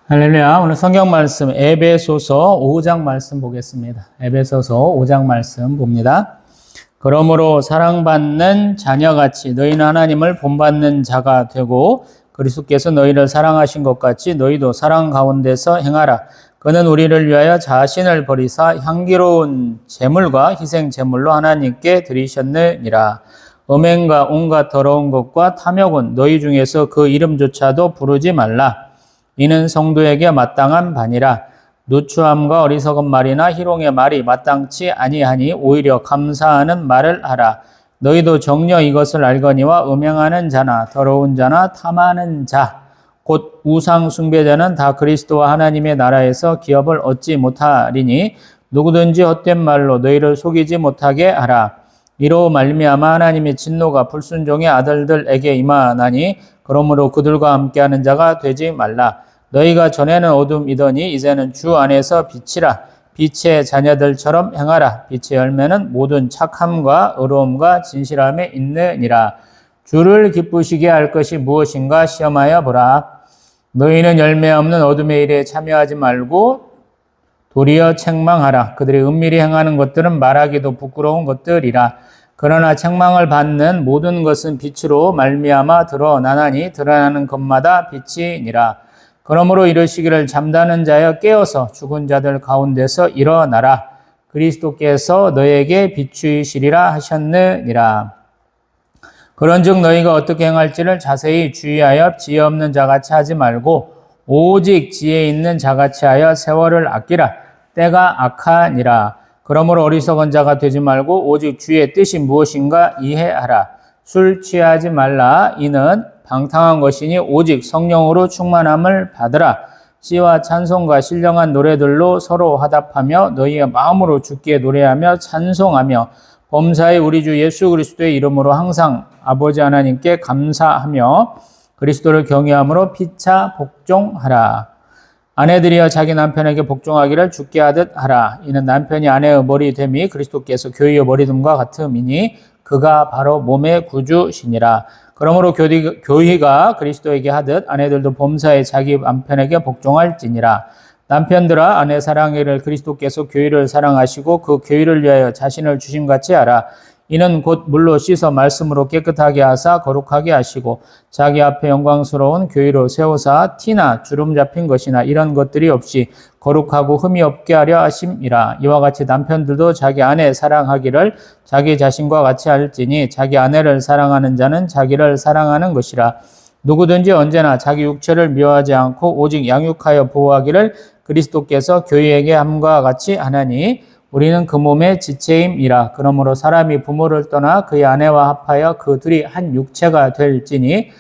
할렐루야. 오늘 성경 말씀 에베소서 5장 말씀 보겠습니다. 에베소서 5장 말씀 봅니다. 그러므로 사랑받는 자녀같이 너희는 하나님을 본받는 자가 되고 그리스도께서 너희를 사랑하신 것 같이 너희도 사랑 가운데서 행하라. 그는 우리를 위하여 자신을 버리사 향기로운 제물과 희생 제물로 하나님께 드리셨느니라. 음행과 온갖 더러운 것과 탐욕은 너희 중에서 그 이름조차도 부르지 말라. 이는 성도에게 마땅한 바니라. 누추함과 어리석은 말이나 희롱의 말이 마땅치 아니하니 오히려 감사하는 말을 하라. 너희도 정녕 이것을 알거니와 음행하는 자나 더러운 자나 탐하는 자 곧 우상 숭배자는 다 그리스도와 하나님의 나라에서 기업을 얻지 못하리니 누구든지 헛된 말로 너희를 속이지 못하게 하라. 이로 말미암아 하나님의 진노가 불순종의 아들들에게 임하나니 그러므로 그들과 함께하는 자가 되지 말라. 너희가 전에는 어둠이더니 이제는 주 안에서 빛이라. 빛의 자녀들처럼 행하라. 빛의 열매는 모든 착함과 의로움과 진실함에 있느니라. 주를 기쁘시게 할 것이 무엇인가 시험하여 보라. 너희는 열매 없는 어둠의 일에 참여하지 말고 도리어 책망하라. 그들이 은밀히 행하는 것들은 말하기도 부끄러운 것들이라. 그러나 책망을 받는 모든 것은 빛으로 말미암아 드러나나니 드러나는 것마다 빛이니라. 그러므로 이르시기를 잠자는 자여 깨어서 죽은 자들 가운데서 일어나라. 그리스도께서 너에게 비추이시리라 하셨느니라. 그런즉 너희가 어떻게 행할지를 자세히 주의하여 지혜 없는 자같이 하지 말고 오직 지혜 있는 자같이 하여 세월을 아끼라. 때가 악하니라. 그러므로 어리석은 자가 되지 말고 오직 주의 뜻이 무엇인가 이해하라. 술 취하지 말라. 이는 방탕한 것이니 오직 성령으로 충만함을 받으라. 시와 찬송과 신령한 노래들로 서로 화답하며 너희의 마음으로 주께 노래하며 찬송하며 범사의 우리 주 예수 그리스도의 이름으로 항상 아버지 하나님께 감사하며 그리스도를 경외함으로 피차 복종하라. 아내들이여 자기 남편에게 복종하기를 주께 하듯 하라. 이는 남편이 아내의 머리 됨이 그리스도께서 교회의 머리됨과 같음이니 그가 바로 몸의 구주시니라. 그러므로 교회가 그리스도에게 하듯 아내들도 범사에 자기 남편에게 복종할지니라. 남편들아 아내 사랑하기를 그리스도께서 교회를 사랑하시고 그 교회를 위하여 자신을 주심같이 하라. 이는 곧 물로 씻어 말씀으로 깨끗하게 하사 거룩하게 하시고 자기 앞에 영광스러운 교회로 세우사 티나 주름 잡힌 것이나 이런 것들이 없이 거룩하고 흠이 없게 하려 하심이라. 이와 같이 남편들도 자기 아내 사랑하기를 자기 자신과 같이 할지니 자기 아내를 사랑하는 자는 자기를 사랑하는 것이라. 누구든지 언제나 자기 육체를 미워하지 않고 오직 양육하여 보호하기를 그리스도께서 교회에게 함과 같이 하나니 우리는 그 몸의 지체임이라. 그러므로 사람이 부모를 떠나 그의 아내와 합하여 그 둘이 한 육체가 될지니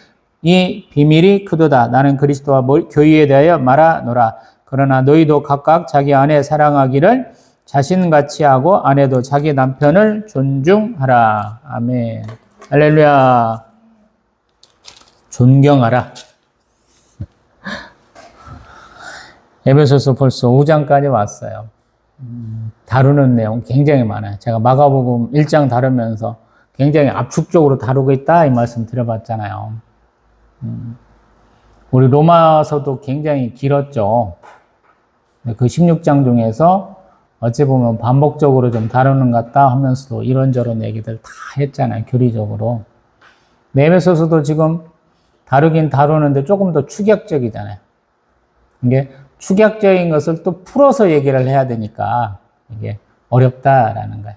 이 비밀이 크도다. 나는 그리스도와 교회에 대하여 말하노라. 그러나 너희도 각각 자기 아내 사랑하기를 자신같이 하고 아내도 자기 남편을 존중하라. 아멘. 할렐루야. 존경하라. 에베소서 벌써 5장까지 왔어요. 다루는 내용 굉장히 많아요. 제가 마가복음 1장 다루면서 굉장히 압축적으로 다루고 있다 이 말씀 드려봤잖아요. 우리 로마서도 굉장히 길었죠. 그 16장 중에서 어찌 보면 반복적으로 좀 다루는 것 같다 하면서도 이런저런 얘기들 다 했잖아요. 교리적으로. 에베소서도 지금 다루긴 다루는데 조금 더 축약적이잖아요. 이게 축약적인 것을 또 풀어서 얘기를 해야 되니까 이게 어렵다라는 거예요.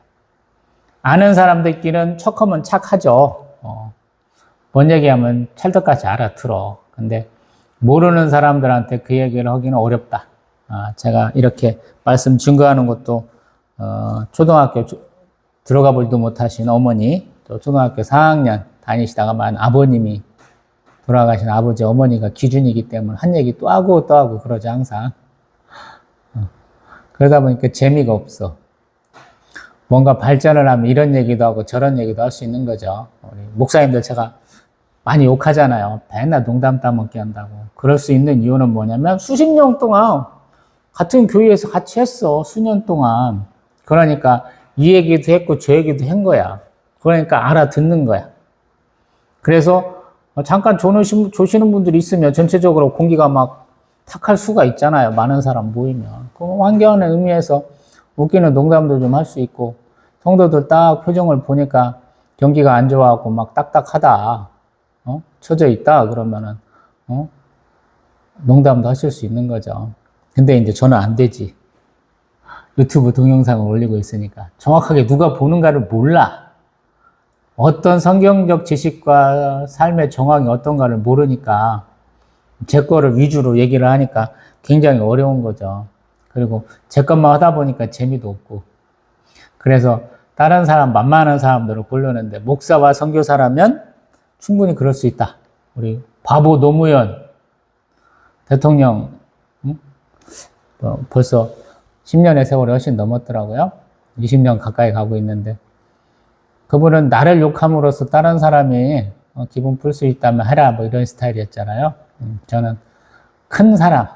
아는 사람들끼리는 척하면 착하죠. 뭔 얘기하면 찰떡같이 알아들어. 근데 모르는 사람들한테 그 얘기를 하기는 어렵다. 제가 이렇게 말씀 증거하는 것도 초등학교 들어가 보지도 못하신 어머니, 또 초등학교 4학년 다니시다가만 아버님이 돌아가신 아버지 어머니가 기준이기 때문에 한 얘기 또 하고 그러죠 항상. 그러다 보니까 재미가 없어. 뭔가 발전을 하면 이런 얘기도 하고 저런 얘기도 할 수 있는 거죠. 우리 목사님들 제가 많이 욕하잖아요. 맨날 농담 따먹게 한다고. 그럴 수 있는 이유는 뭐냐면 수십 년 동안 같은 교회에서 같이 했어. 수년 동안. 그러니까 이 얘기도 했고 저 얘기도 한 거야. 그러니까 알아듣는 거야. 그래서 잠깐 조시는 분들이 있으면 전체적으로 공기가 막 탁할 수가 있잖아요. 많은 사람 모이면. 그 환경하는 의미에서 웃기는 농담도 좀 할 수 있고, 성도들 딱 표정을 보니까 경기가 안 좋아하고 막 딱딱하다, 처져 있다, 그러면은, 농담도 하실 수 있는 거죠. 근데 이제 저는 안 되지. 유튜브 동영상을 올리고 있으니까. 정확하게 누가 보는가를 몰라. 어떤 성경적 지식과 삶의 정황이 어떤가를 모르니까 제 거를 위주로 얘기를 하니까 굉장히 어려운 거죠. 그리고 제 것만 하다 보니까 재미도 없고. 그래서 다른 사람, 만만한 사람들을 고르는데 목사와 선교사라면 충분히 그럴 수 있다. 우리 바보 노무현 대통령 벌써 10년의 세월이 훨씬 넘었더라고요. 20년 가까이 가고 있는데 그분은 나를 욕함으로써 다른 사람이 기분 풀 수 있다면 해라 뭐 이런 스타일이었잖아요. 저는 큰 사람,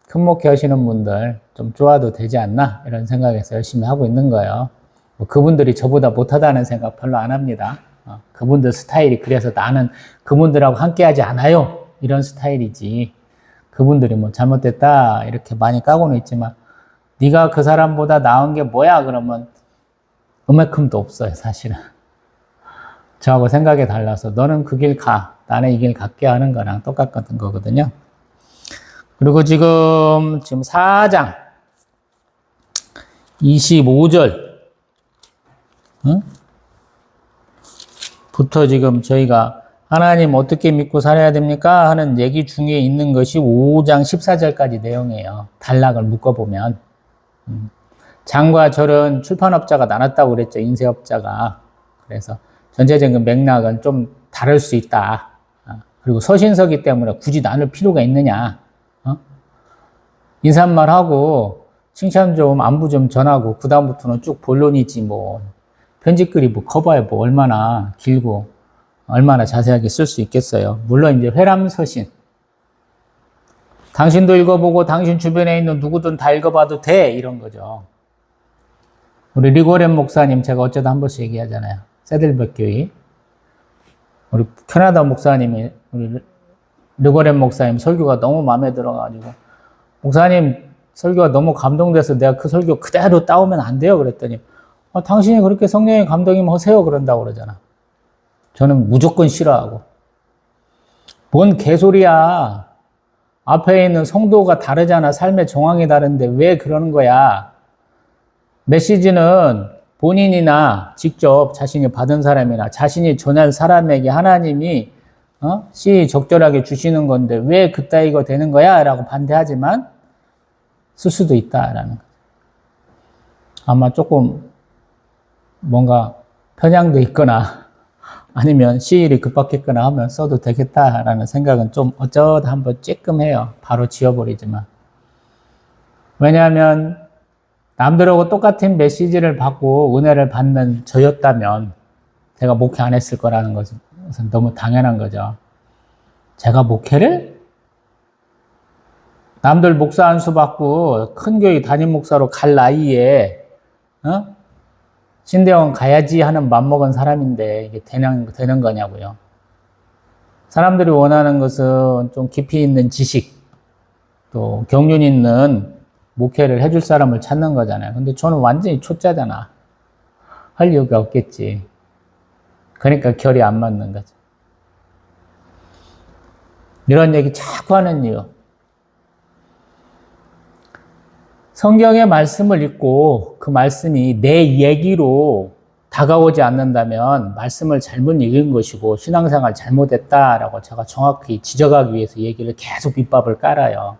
큰 목회 하시는 분들 좀 좋아도 되지 않나 이런 생각에서 열심히 하고 있는 거예요. 뭐 그분들이 저보다 못하다는 생각 별로 안 합니다. 그분들 스타일이 그래서 나는 그분들하고 함께하지 않아요 이런 스타일이지. 그분들이 뭐 잘못됐다 이렇게 많이 까고는 있지만 네가 그 사람보다 나은 게 뭐야 그러면 음액큼도 없어요 사실은. 저하고 생각이 달라서 너는 그 길 가, 나는 이 길 갈게 하는 거랑 똑같은 거거든요. 그리고 지금 4장 25절 부터 지금 저희가 하나님 어떻게 믿고 살아야 됩니까? 하는 얘기 중에 있는 것이 5장 14절까지 내용이에요. 단락을 묶어보면. 장과 절은 출판업자가 나눴다고 그랬죠. 인쇄업자가. 그래서 전체적인 맥락은 좀 다를 수 있다. 그리고 서신서기 때문에 굳이 나눌 필요가 있느냐. 인사말하고 칭찬 좀 안부 좀 전하고 그 다음부터는 쭉 본론이지 뭐. 편집글이 뭐 커봐야 뭐 얼마나 길고 얼마나 자세하게 쓸 수 있겠어요. 물론 이제 회람서신. 당신도 읽어보고 당신 주변에 있는 누구든 다 읽어봐도 돼. 이런 거죠. 우리 리고렌 목사님 제가 어쩌다 한 번씩 얘기하잖아요. 세들백 교회. 우리 캐나다 목사님이 우리 리고렌 목사님 설교가 너무 마음에 들어가지고 목사님 설교가 너무 감동돼서 내가 그 설교 그대로 따오면 안 돼요. 그랬더니 당신이 그렇게 성령의 감동이면 하세요. 그런다고 그러잖아. 저는 무조건 싫어하고. 뭔 개소리야. 앞에 있는 성도가 다르잖아. 삶의 정황이 다른데 왜 그러는 거야. 메시지는 본인이나 직접 자신이 받은 사람이나 자신이 전할 사람에게 하나님이 시적절하게 주시는 건데 왜 그따위가 되는 거야? 라고 반대하지만 쓸 수도 있다라는 거죠. 아마 조금 뭔가 편향돼 있거나 아니면 시일이 급박했거나 하면 써도 되겠다라는 생각은 좀 어쩌다 한번 쬐끔 해요. 바로 지워버리지만. 왜냐하면 남들하고 똑같은 메시지를 받고 은혜를 받는 저였다면 제가 목회 안 했을 거라는 것은 너무 당연한 거죠. 제가 목회를? 남들 목사 안수 받고 큰 교회 담임 목사로 갈 나이에 신대원 가야지 하는 맘먹은 사람인데 이게 되는 거냐고요. 사람들이 원하는 것은 좀 깊이 있는 지식, 또 경륜 있는 목회를 해줄 사람을 찾는 거잖아요. 근데 저는 완전히 초짜잖아. 할 이유가 없겠지. 그러니까 결이 안 맞는 거죠. 이런 얘기 자꾸 하는 이유. 성경의 말씀을 읽고 그 말씀이 내 얘기로 다가오지 않는다면 말씀을 잘못 읽은 것이고 신앙생활 잘못했다라고 제가 정확히 지적하기 위해서 얘기를 계속 밑밥을 깔아요.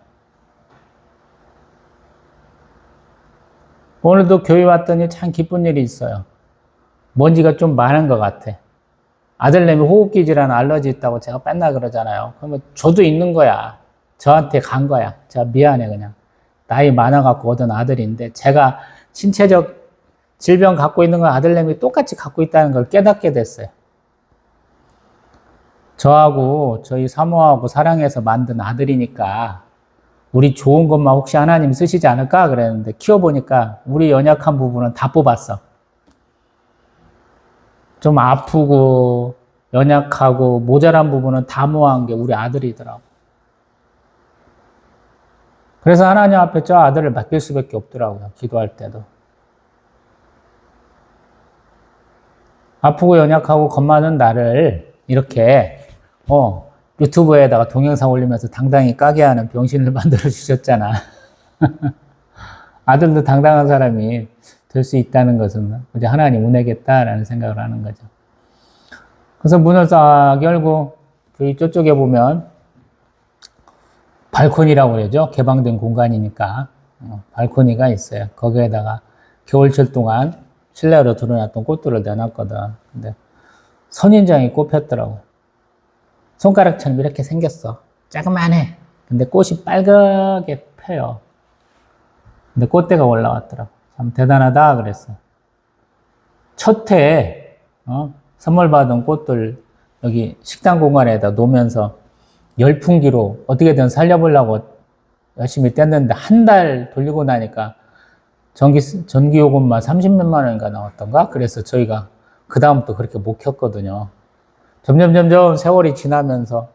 오늘도 교회 왔더니 참 기쁜 일이 있어요. 먼지가 좀 많은 것 같아. 아들내미 호흡기 질환 알러지 있다고 제가 맨날 그러잖아요. 그러면 저도 있는 거야. 저한테 간 거야. 제가 미안해 그냥. 나이 많아갖고 얻은 아들인데 제가 신체적 질병 갖고 있는 걸 아들내미 똑같이 갖고 있다는 걸 깨닫게 됐어요. 저하고 저희 사모하고 사랑해서 만든 아들이니까 우리 좋은 것만 혹시 하나님 쓰시지 않을까 그랬는데 키워보니까 우리 연약한 부분은 다 뽑았어. 좀 아프고 연약하고 모자란 부분은 다 모아한 게 우리 아들이더라고. 그래서 하나님 앞에 저 아들을 맡길 수밖에 없더라고요. 기도할 때도. 아프고 연약하고 겁 많은 나를 이렇게 유튜브에다가 동영상 올리면서 당당히 까게 하는 병신을 만들어 주셨잖아. 아들도 당당한 사람이 될 수 있다는 것은 이제 하나님 은혜겠다라는 생각을 하는 거죠. 그래서 문을 싹 열고 그 저쪽에 보면 발코니라고 그러죠. 개방된 공간이니까 발코니가 있어요. 거기에다가 겨울철 동안 실내로 들어놨던 꽃들을 내놨거든. 근데 선인장이 꽃 폈더라고. 손가락처럼 이렇게 생겼어. 자그만해. 근데 꽃이 빨갛게 펴요. 근데 꽃대가 올라왔더라고. 참 대단하다 그랬어. 첫 해에 선물 받은 꽃들 여기 식당 공간에다 놓으면서 열풍기로 어떻게든 살려보려고 열심히 뗐는데 한 달 돌리고 나니까 전기요금만 30몇만 원인가 나왔던가? 그래서 저희가 그 다음부터 그렇게 못 켰거든요. 점점 세월이 지나면서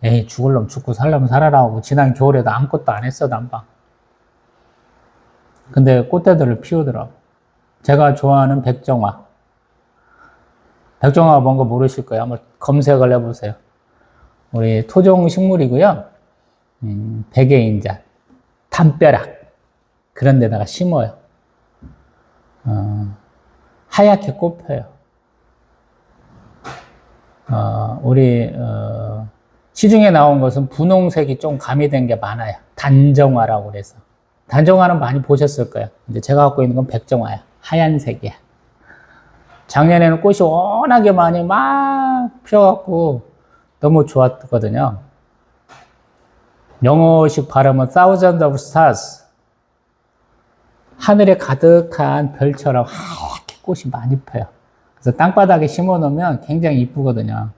에이 죽을 놈 죽고 살려면 살아라 하고 지난 겨울에도 아무것도 안 했어 난방. 근데 꽃대들을 피우더라고. 제가 좋아하는 백정화. 백정화가 뭔가 모르실 거예요. 한번 검색을 해보세요. 우리 토종 식물이고요. 백의인자, 담벼락 그런 데다가 심어요. 하얗게 꽃 펴요. 우리 시중에 나온 것은 분홍색이 좀 가미된 게 많아요. 단정화라고 그래서. 단정화는 많이 보셨을 거예요. 근데 제가 갖고 있는 건 백정화야. 하얀색이야. 작년에는 꽃이 워낙에 많이 막 피어갖고 너무 좋았거든요. 영어식 발음은 Thousands of Stars. 하늘에 가득한 별처럼 하얗게 꽃이 많이 펴요. 그래서 땅바닥에 심어 놓으면 굉장히 이쁘거든요.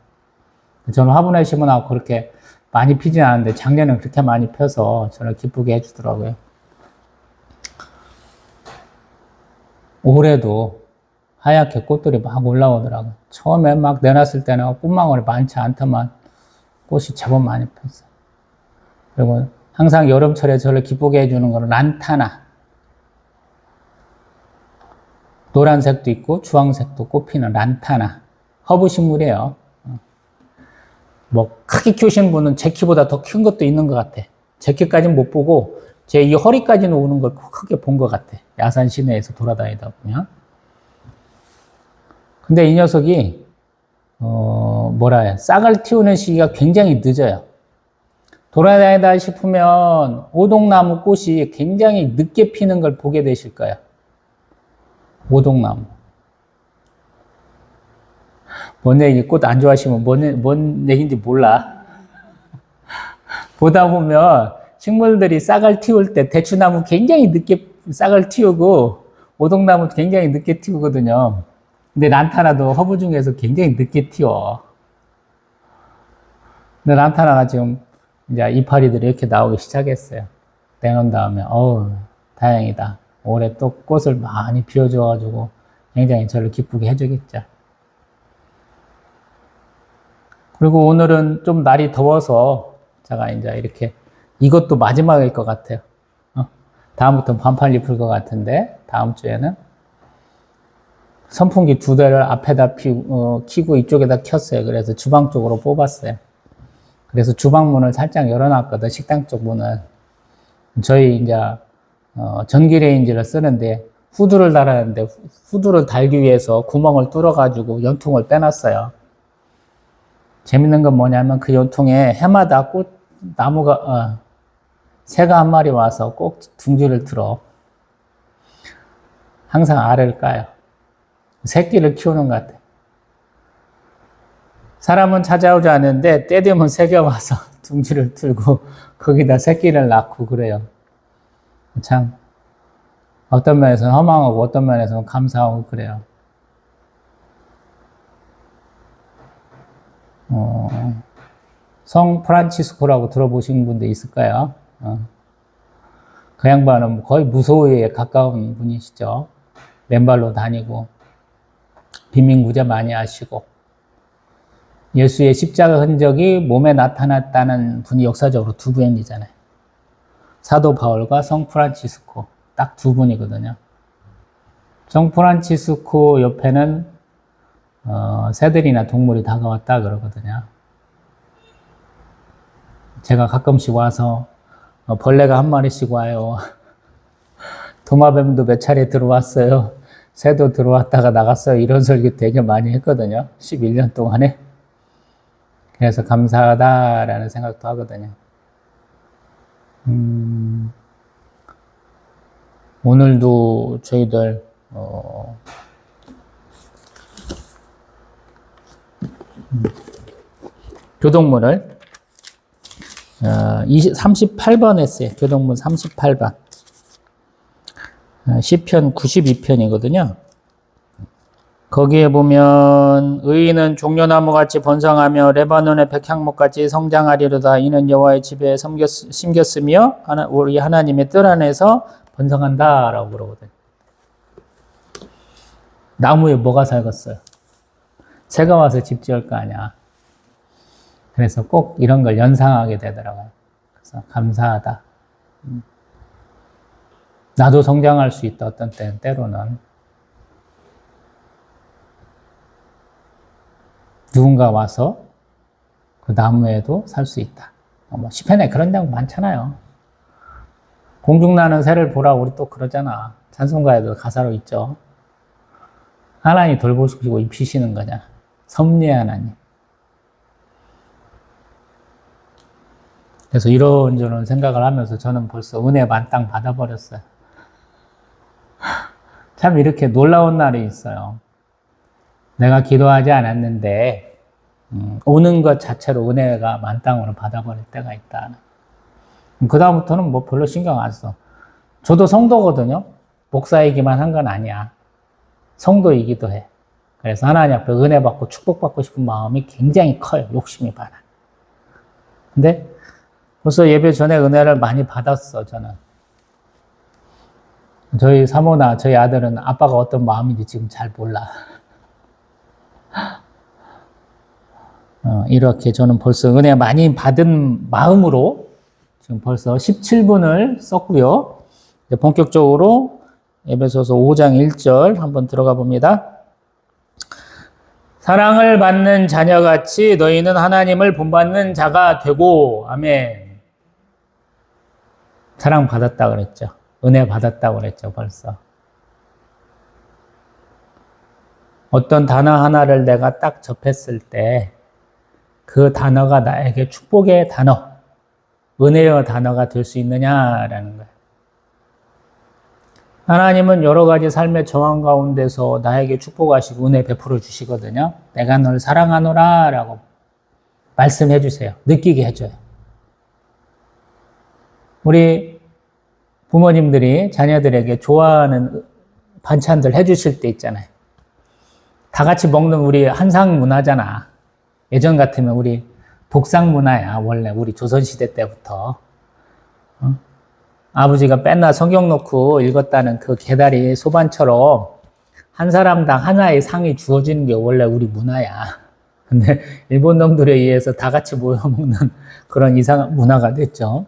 저는 화분에 심어 놔서 그렇게 많이 피진 않은데 작년엔 그렇게 많이 펴서 저를 기쁘게 해주더라고요. 올해도 하얗게 꽃들이 막 올라오더라고요. 처음에 막 내놨을 때는 꽃망울이 많지 않더만 꽃이 제법 많이 폈어요. 그리고 항상 여름철에 저를 기쁘게 해주는 거는 란타나. 노란색도 있고 주황색도 꽃피는 란타나. 허브 식물이에요. 뭐 크게 키우시는 분은 제 키보다 더 큰 것도 있는 것 같아. 제 키까지는 못 보고 제 이 허리까지는 오는 걸 크게 본 것 같아. 야산 시내에서 돌아다니다 보면. 근데 이 녀석이 싹을 틔우는 시기가 굉장히 늦어요. 돌아다니다 싶으면 오동나무 꽃이 굉장히 늦게 피는 걸 보게 되실 거예요. 오동나무. 뭔 얘기, 꽃 안 좋아하시면 뭔 얘기인지 몰라. 보다 보면 식물들이 싹을 틔울 때 대추나무 굉장히 늦게 싹을 틔우고 오동나무 굉장히 늦게 틔우거든요. 근데 란타나도 허브 중에서 굉장히 늦게 틔워. 근데 란타나가 지금 이제 이파리들이 이렇게 나오기 시작했어요. 내놓은 다음에 다행이다. 올해 또 꽃을 많이 피워줘가지고 굉장히 저를 기쁘게 해주겠죠. 그리고 오늘은 좀 날이 더워서 제가 이제 이렇게 이것도 마지막일 것 같아요. 다음부터는 반팔 입을 것 같은데 다음 주에는 선풍기 2대를 앞에다 키고 이쪽에다 켰어요. 그래서 주방 쪽으로 뽑았어요. 그래서 주방 문을 살짝 열어놨거든. 식당 쪽 문을. 저희 이제 전기레인지를 쓰는데 후드를 달았는데 후드를 달기 위해서 구멍을 뚫어가지고 연통을 빼놨어요. 재밌는 건 뭐냐면 그 연통에 해마다 나무가 새가 한 마리 와서 꼭 둥지를 틀어. 항상 알을 까요. 새끼를 키우는 것 같아. 사람은 찾아오지 않는데 때 되면 새가 와서 둥지를 틀고 거기다 새끼를 낳고 그래요. 참 어떤 면에서는 허망하고 어떤 면에서는 감사하고 그래요. 성 프란치스코라고 들어보신 분도 있을까요? 그 양반은 거의 무소유에 가까운 분이시죠. 맨발로 다니고 빈민구제 많이 하시고 예수의 십자가 흔적이 몸에 나타났다는 분이 역사적으로 두 분이잖아요. 사도 바울과 성 프란치스코 딱 두 분이거든요. 성 프란치스코 옆에는 새들이나 동물이 다가왔다 그러거든요. 제가 가끔씩 와서 벌레가 한 마리씩 와요. 도마뱀도 몇 차례 들어왔어요. 새도 들어왔다가 나갔어요. 이런 설교 되게 많이 했거든요. 11년 동안에. 그래서 감사하다라는 생각도 하거든요. 오늘도 저희들 교동문을 38번 했어요. 교동문 38번. 시편 92편이거든요. 거기에 보면 의인은 종려나무같이 번성하며 레바논의 백향목같이 성장하리로다. 이는 여호와의 집에 심겼으며 우리 하나님의 뜰 안에서 번성한다 라고 그러거든요. 나무에 뭐가 살겠어요? 새가 와서 집 지을 거 아니야. 그래서 꼭 이런 걸 연상하게 되더라고요. 그래서 감사하다. 나도 성장할 수 있다. 어떤 때로는. 누군가 와서 그 나무에도 살 수 있다. 시편에 그런 내용 많잖아요. 공중나는 새를 보라 우리 또 그러잖아. 찬송가에도 가사로 있죠. 하나님 돌보시고 입히시는 거잖아. 섭리의 하나님. 그래서 이런저런 생각을 하면서 저는 벌써 은혜 만땅 받아버렸어요. 참 이렇게 놀라운 날이 있어요. 내가 기도하지 않았는데 오는 것 자체로 은혜가 만땅으로 받아버릴 때가 있다. 그 다음부터는 뭐 별로 신경 안 써. 저도 성도거든요. 목사이기만 한 건 아니야. 성도이기도 해. 그래서 하나님 앞에 은혜 받고 축복받고 싶은 마음이 굉장히 커요. 욕심이 많아. 근데 벌써 예배 전에 은혜를 많이 받았어, 저는. 저희 사모나 저희 아들은 아빠가 어떤 마음인지 지금 잘 몰라. 이렇게 저는 벌써 은혜 많이 받은 마음으로 지금 벌써 17분을 썼고요. 이제 본격적으로 에베소서 5장 1절 한번 들어가 봅니다. 사랑을 받는 자녀같이 너희는 하나님을 본받는 자가 되고, 아멘. 사랑 받았다 그랬죠. 은혜 받았다 그랬죠, 벌써. 어떤 단어 하나를 내가 딱 접했을 때 그 단어가 나에게 축복의 단어, 은혜의 단어가 될 수 있느냐라는 거예요. 하나님은 여러 가지 삶의 정황 가운데서 나에게 축복하시고 은혜 베풀어 주시거든요. 내가 널 사랑하노라 라고 말씀해 주세요. 느끼게 해줘요. 우리 부모님들이 자녀들에게 좋아하는 반찬들 해주실 때 있잖아요. 다 같이 먹는 우리 한상 문화잖아. 예전 같으면 우리 독상 문화야. 원래 우리 조선시대 때부터. 아버지가 맨날 성경 놓고 읽었다는 그 개다리 소반처럼 한 사람당 하나의 상이 주어지는 게 원래 우리 문화야. 근데 일본 놈들에 의해서 다 같이 모여 먹는 그런 이상한 문화가 됐죠.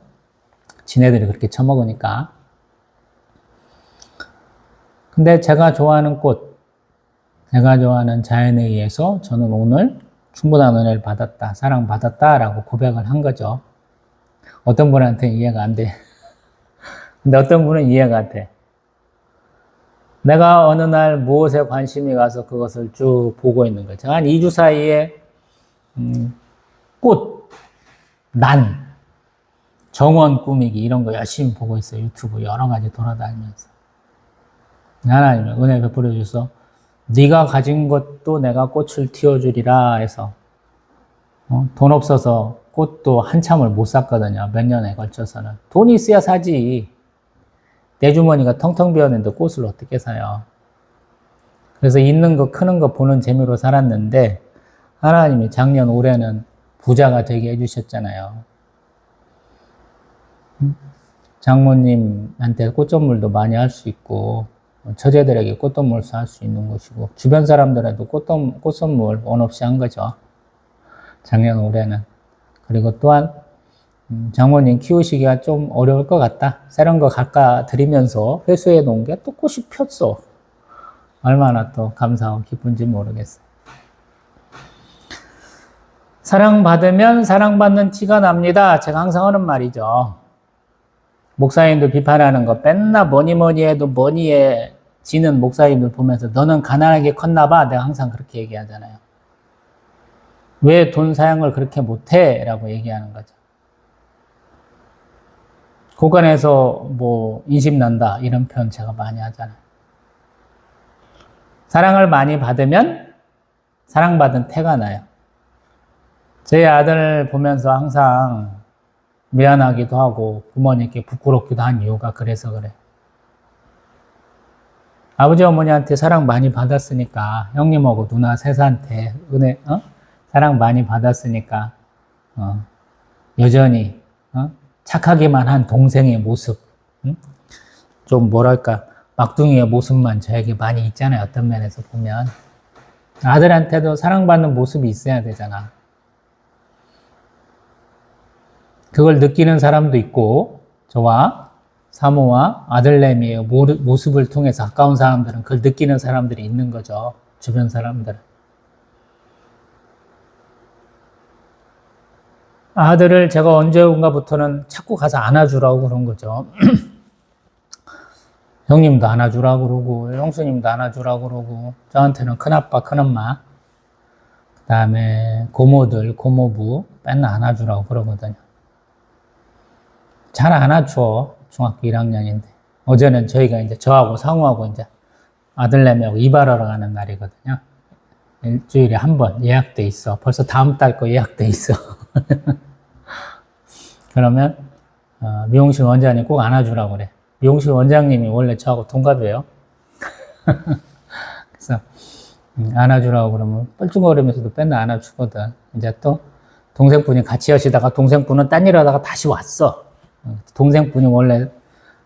지네들이 그렇게 처먹으니까. 근데 제가 좋아하는 꽃, 제가 좋아하는 자연에 의해서 저는 오늘 충분한 은혜를 받았다, 사랑받았다라고 고백을 한 거죠. 어떤 분한테는 이해가 안 돼. 근데 어떤 분은 이해가 돼. 내가 어느 날 무엇에 관심이 가서 그것을 쭉 보고 있는 거죠. 한 2주 사이에 꽃, 난, 정원 꾸미기 이런 거 열심히 보고 있어요. 유튜브 여러 가지 돌아다니면서. 하나님의 은혜 베풀어 주셔서 네가 가진 것도 내가 꽃을 틔워주리라 해서 돈 없어서 꽃도 한참을 못 샀거든요. 몇 년에 걸쳐서는. 돈이 있어야 사지. 내 주머니가 텅텅 비었는데 꽃을 어떻게 사요. 그래서 있는 거 크는 거 보는 재미로 살았는데 하나님이 작년 올해는 부자가 되게 해주셨잖아요. 장모님한테 꽃선물도 많이 할 수 있고 처제들에게 꽃선물 할 수 있는 것이고 주변 사람들에도 꽃선물 원 없이 한 거죠. 작년 올해는. 그리고 또한 장모님 키우시기가 좀 어려울 것 같다. 새로운 거 갖다 드리면서 회수해 놓은 게 또 꽃이 폈어. 얼마나 또 감사하고 기쁜지 모르겠어. 사랑받으면 사랑받는 티가 납니다. 제가 항상 하는 말이죠. 목사님들 비판하는 거 맨날 뭐니 해도 뭐니에 지는 목사님들 보면서 너는 가난하게 컸나 봐. 내가 항상 그렇게 얘기하잖아요. 왜 돈 사용을 그렇게 못해? 라고 얘기하는 거죠. 고간에서 뭐 인심난다 이런 표현 제가 많이 하잖아요. 사랑을 많이 받으면 사랑받은 태가 나요. 제 아들 보면서 항상 미안하기도 하고 부모님께 부끄럽기도 한 이유가 그래서 그래요. 아버지 어머니한테 사랑 많이 받았으니까 형님하고 누나 셋한테 사랑 많이 받았으니까 여전히 착하기만 한 동생의 모습, 좀 뭐랄까 막둥이의 모습만 저에게 많이 있잖아요. 어떤 면에서 보면 아들한테도 사랑받는 모습이 있어야 되잖아. 그걸 느끼는 사람도 있고 저와 사모와 아들내미의 모습을 통해서 가까운 사람들은 그걸 느끼는 사람들이 있는 거죠. 주변 사람들은. 아들을 제가 언제인가부터는 자꾸 가서 안아주라고 그런 거죠. 형님도 안아주라고 그러고 형수님도 안아주라고 그러고 저한테는 큰아빠 큰엄마 그 다음에 고모들 고모부 맨날 안아주라고 그러거든요. 잘 안아줘. 중학교 1학년인데 어제는 저희가 이제 저하고 상우하고 이제 아들내미하고 이발하러 가는 날이거든요. 일주일에 한 번 예약돼 있어. 벌써 다음 달 거 예약돼 있어. 그러면 미용실 원장님 꼭 안아주라고 그래. 미용실 원장님이 원래 저하고 동갑이에요. 그래서 안아주라고 그러면 뻘쭘거리면서도 맨날 안아주거든. 이제 또 동생분이 같이 하시다가 동생분은 딴 일 하다가 다시 왔어. 동생분이 원래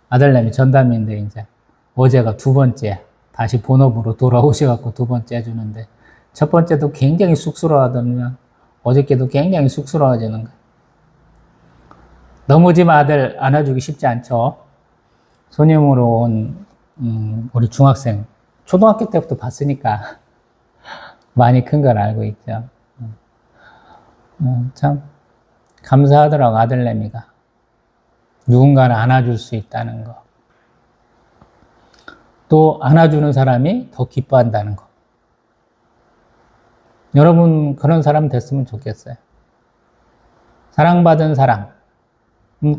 아들내미 전담인데 이제 어제가 두 번째 다시 본업으로 돌아오셔갖고 두 번째 해주는데 첫 번째도 굉장히 쑥스러워하더니 어저께도 굉장히 쑥스러워지는 거야. 너무 집 아들 안아주기 쉽지 않죠. 손님으로 온 우리 중학생 초등학교 때부터 봤으니까 많이 큰 걸 알고 있죠. 참 감사하더라고 아들내미가 누군가를 안아줄 수 있다는 거. 또 안아주는 사람이 더 기뻐한다는 거. 여러분 그런 사람 됐으면 좋겠어요. 사랑받은 사람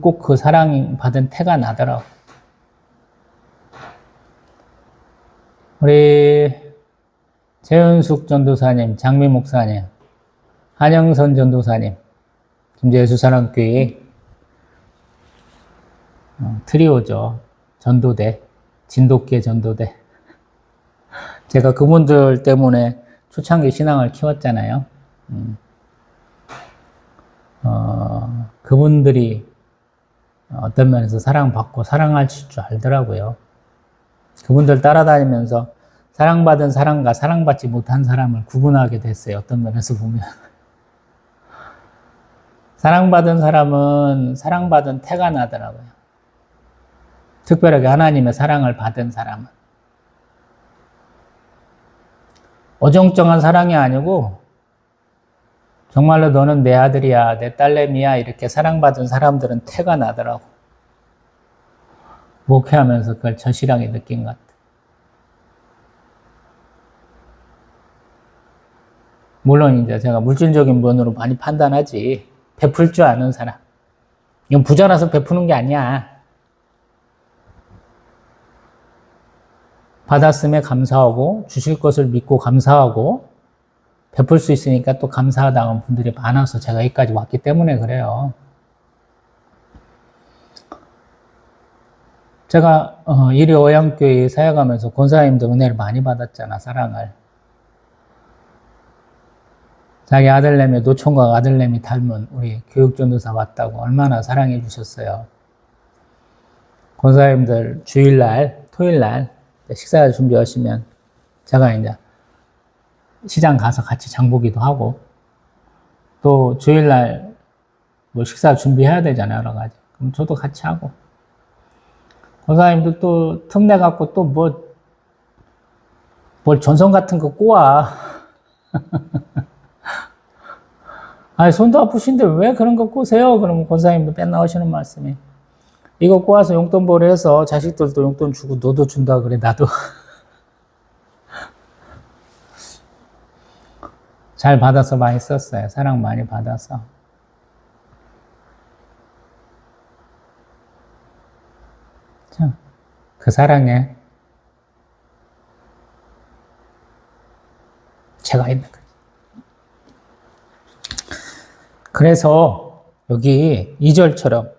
꼭 그 사랑받은 태가 나더라고. 우리 재은숙 전도사님, 장미 목사님, 한영선 전도사님, 김제수사랑교회 트리오죠. 전도대, 진돗개 전도대. 제가 그분들 때문에 초창기 신앙을 키웠잖아요. 그분들이 어떤 면에서 사랑받고 사랑할 줄 알더라고요. 그분들 따라다니면서 사랑받은 사람과 사랑받지 못한 사람을 구분하게 됐어요. 어떤 면에서 보면. 사랑받은 사람은 사랑받은 태가 나더라고요. 특별하게 하나님의 사랑을 받은 사람은. 어정쩡한 사랑이 아니고 정말로 너는 내 아들이야, 내 딸내미야 이렇게 사랑받은 사람들은 태가 나더라고. 목회하면서 그걸 절실하게 느낀 것 같아. 물론 이제 제가 물질적인 면으로 많이 판단하지 베풀 줄 아는 사람. 이건 부자라서 베푸는 게 아니야. 받았음에 감사하고 주실 것을 믿고 감사하고 베풀 수 있으니까 또 감사하다는 분들이 많아서 제가 여기까지 왔기 때문에 그래요. 제가 이리 어양교회에 사역하면서 권사님들 은혜를 많이 받았잖아, 사랑을. 자기 아들내미, 노총각 아들내미 닮은 우리 교육전도사 왔다고 얼마나 사랑해 주셨어요. 권사님들 주일날, 토요일날 식사 준비하시면 제가 이제 시장 가서 같이 장 보기도 하고 또 주일날 뭐 식사 준비해야 되잖아요, 여러 가지. 그럼 저도 같이 하고. 권사님도 또 틈내갖고 또 뭘 전선 같은 거 꼬아. 아니, 손도 아프신데 왜 그런 거 꼬세요? 그러면 권사님도 맨날 하시는 말씀이. 이거 꼬아서 용돈벌이 해서 자식들도 용돈 주고 너도 준다 그래, 나도. 잘 받아서 많이 썼어요. 사랑 많이 받아서. 자, 그 사랑에 제가 있는 거예요. 그래서 여기 2절처럼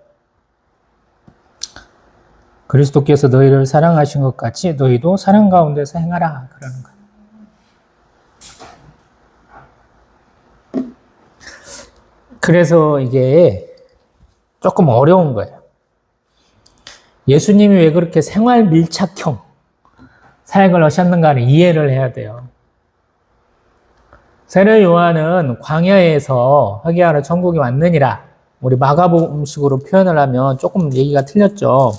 그리스도께서 너희를 사랑하신 것 같이 너희도 사랑 가운데서 행하라 그러는 거예요. 그래서 이게 조금 어려운 거예요. 예수님이 왜 그렇게 생활 밀착형 사역을 하셨는가를 이해를 해야 돼요. 세례 요한은 광야에서 회개하러 천국에 왔느니라. 우리 마가복음식으로 표현을 하면 조금 얘기가 틀렸죠.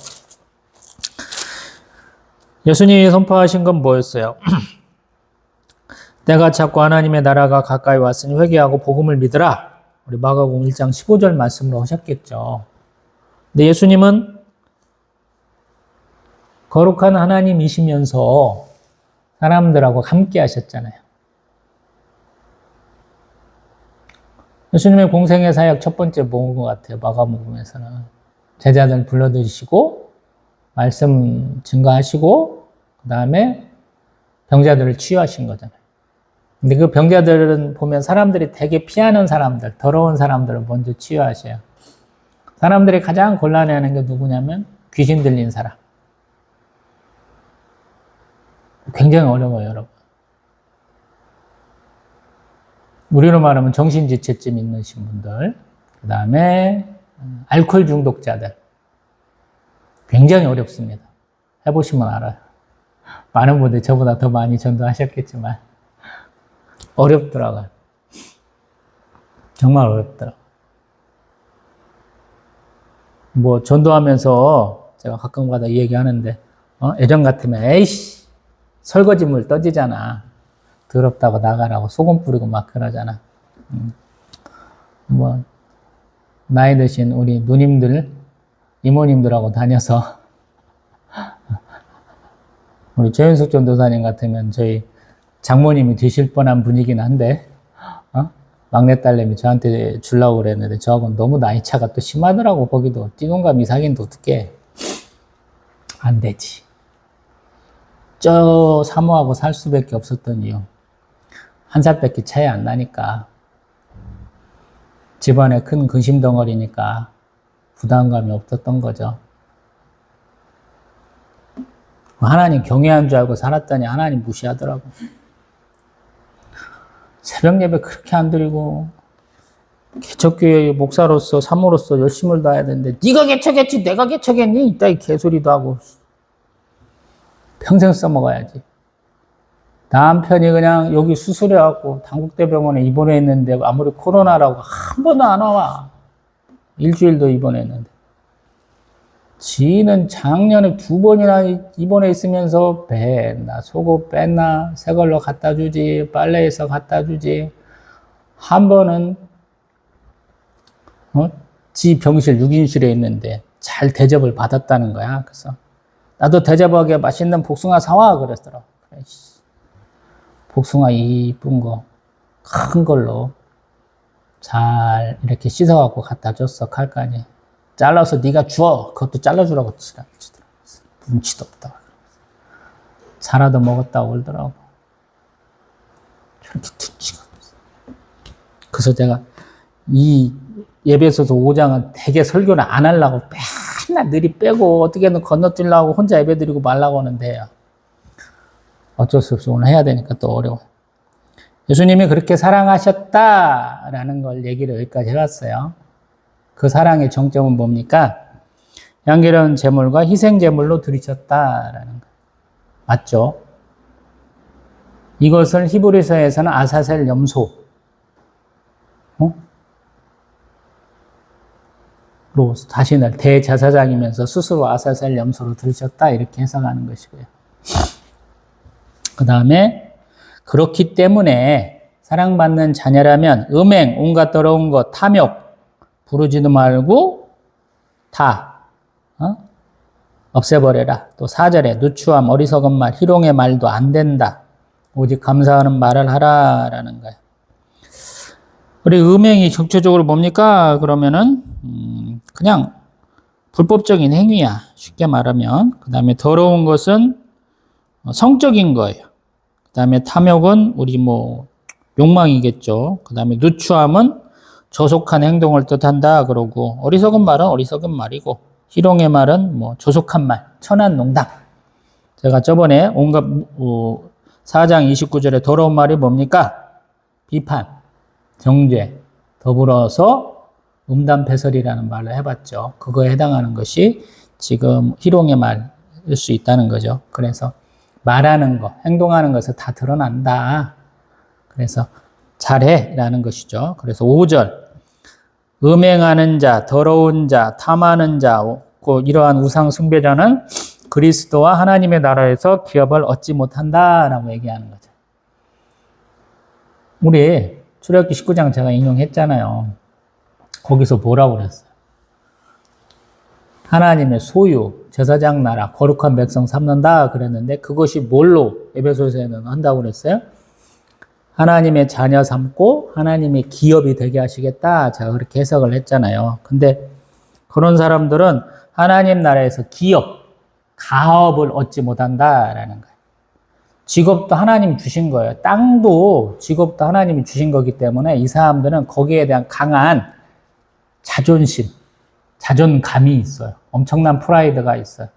예수님이 선포하신 건 뭐였어요? 때가 찼고 하나님의 나라가 가까이 왔으니 회개하고 복음을 믿으라. 우리 마가복음 1장 15절 말씀으로 하셨겠죠. 근데 예수님은 거룩한 하나님이시면서 사람들하고 함께 하셨잖아요. 예수님의 공생의 사역 첫 번째 본 것 같아요. 마가복음에서는 제자들 불러드시고 말씀 증거하시고 그 다음에 병자들을 치유하신 거잖아요. 근데 그 병자들은 보면 사람들이 되게 피하는 사람들, 더러운 사람들을 먼저 치유하셔요. 사람들이 가장 곤란해하는 게 누구냐면 귀신 들린 사람. 굉장히 어려워요, 여러분. 우리로 말하면 정신지체증 있으신 분들, 그 다음에 알코올 중독자들. 굉장히 어렵습니다. 해보시면 알아요. 많은 분들이 저보다 더 많이 전도하셨겠지만 어렵더라고요. 정말 어렵더라고요. 뭐 전도하면서 제가 가끔가다 이 얘기하는데 예전 같으면 에이씨 설거지물 떠지잖아. 더럽다고 나가라고 소금 뿌리고 막 그러잖아. 뭐 나이 드신 우리 누님들, 이모님들하고 다녀서 우리 최윤숙 전도사님 같으면 저희 장모님이 되실 뻔한 분이긴 한데 막내딸내미 저한테 주려고 그랬는데 저하고는 너무 나이 차가 또 심하더라고. 거기도 띠동갑 이상인데 어떡해. 안 되지. 저 사모하고 살 수밖에 없었던 이유. 한 살밖에 차이 안 나니까. 집안에 큰 근심 덩어리니까 부담감이 없었던 거죠. 하나님 경외한 줄 알고 살았더니 하나님 무시하더라고. 새벽 예배 그렇게 안 드리고 개척교회 목사로서 사모로서 열심을 다해야 되는데 네가 개척했지 내가 개척했니? 이따위 개소리도 하고 평생 써먹어야지. 남편이 그냥 여기 수술해갖고 당국대병원에 입원했는데 아무리 코로나라고 한 번도 안 와. 일주일도 입원했는데. 지는 작년에 2번이나 입원해 있으면서 뺐나 속옷 뺐나 새 걸로 갖다 주지 빨래해서 갖다 주지. 한 번은 지 병실 6인실에 있는데 잘 대접을 받았다는 거야. 그래서 나도 대접하게 맛있는 복숭아 사와 그랬더라. 그래, 복숭아 이쁜 거 큰 걸로 잘 이렇게 씻어갖고 갖다 줬어. 칼까지 잘라서 네가 줘. 그것도 잘라주라고 치더라고. 눈치도 없다. 살아도 먹었다고 그러더라고. 저렇게 눈치가 없어. 그래서 제가 이 예배소서 5장은 되게 설교를 안 하려고 맨날 느리 빼고 어떻게든 건너뛰려고 혼자 예배 드리고 말라고 하는데 어쩔 수 없이 오늘 해야 되니까 또 어려워. 예수님이 그렇게 사랑하셨다라는 걸 얘기를 여기까지 해왔어요. 그 사랑의 정점은 뭡니까? 향기로운 제물과 희생 제물로 드리셨다라는 거. 맞죠? 이것을 히브리서에서는 아사셀 염소. 자신을 대제사장이면서 스스로 아사셀 염소로 들으셨다 이렇게 해석하는 것이고요. 그 다음에 그렇기 때문에 사랑받는 자녀라면 음행, 온갖 더러운 것, 탐욕 부르지도 말고 다 없애버려라. 또 4절에 누추함, 어리석은 말, 희롱의 말도 안 된다. 오직 감사하는 말을 하라라는 거예요. 우리 음행이 적체적으로 뭡니까? 그러면은 그냥 불법적인 행위야. 쉽게 말하면. 그 다음에 더러운 것은 성적인 거예요. 그 다음에 탐욕은 우리 욕망이겠죠. 그 다음에 누추함은 조속한 행동을 뜻한다. 그러고 어리석은 말은 어리석은 말이고 희롱의 말은 조속한 말, 천한 농담. 제가 저번에 온갖 4장 29절에 더러운 말이 뭡니까? 비판, 정죄, 더불어서 음담패설이라는 말을 해봤죠. 그거에 해당하는 것이 지금 희롱의 말일 수 있다는 거죠. 그래서 말하는 것, 행동하는 것을 다 드러난다. 그래서 잘해 라는 것이죠. 그래서 5절 음행하는 자, 더러운 자, 탐하는 자, 이러한 우상 숭배자는 그리스도와 하나님의 나라에서 기업을 얻지 못한다라고 얘기하는 거죠. 우리 출애굽기 19장 제가 인용했잖아요. 거기서 뭐라고 그랬어요? 하나님의 소유, 제사장 나라, 거룩한 백성 삼는다 그랬는데 그것이 뭘로 에베소서에는 한다고 그랬어요? 하나님의 자녀 삼고 하나님의 기업이 되게 하시겠다. 제가 그렇게 해석을 했잖아요. 근데 그런 사람들은 하나님 나라에서 기업, 가업을 얻지 못한다라는 거예요. 직업도 하나님이 주신 거예요. 땅도 직업도 하나님이 주신 거기 때문에 이 사람들은 거기에 대한 강한 자존심, 자존감이 있어요. 엄청난 프라이드가 있어요.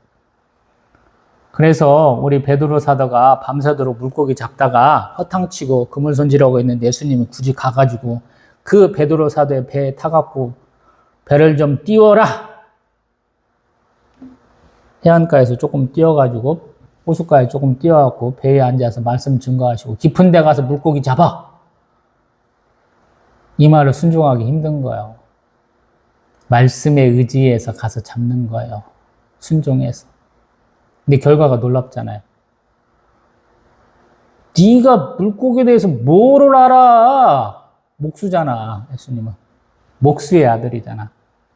그래서 우리 베드로 사도가 밤새도록 물고기 잡다가 허탕치고 그물 손질하고 있는데 예수님이 굳이 가가지고 그 베드로 사도의 배에 타갖고 배를 좀 띄워라. 해안가에서 조금 띄워가지고 호숫가에 조금 띄워갖고 배에 앉아서 말씀 증거하시고 깊은 데 가서 물고기 잡아. 이 말을 순종하기 힘든 거예요. 말씀에 의지해서 가서 잡는 거예요. 순종해서. 근데 결과가 놀랍잖아요. 네가 물고기에 대해서 뭐를 알아? 목수잖아, 예수님은. 목수의 아들이잖아.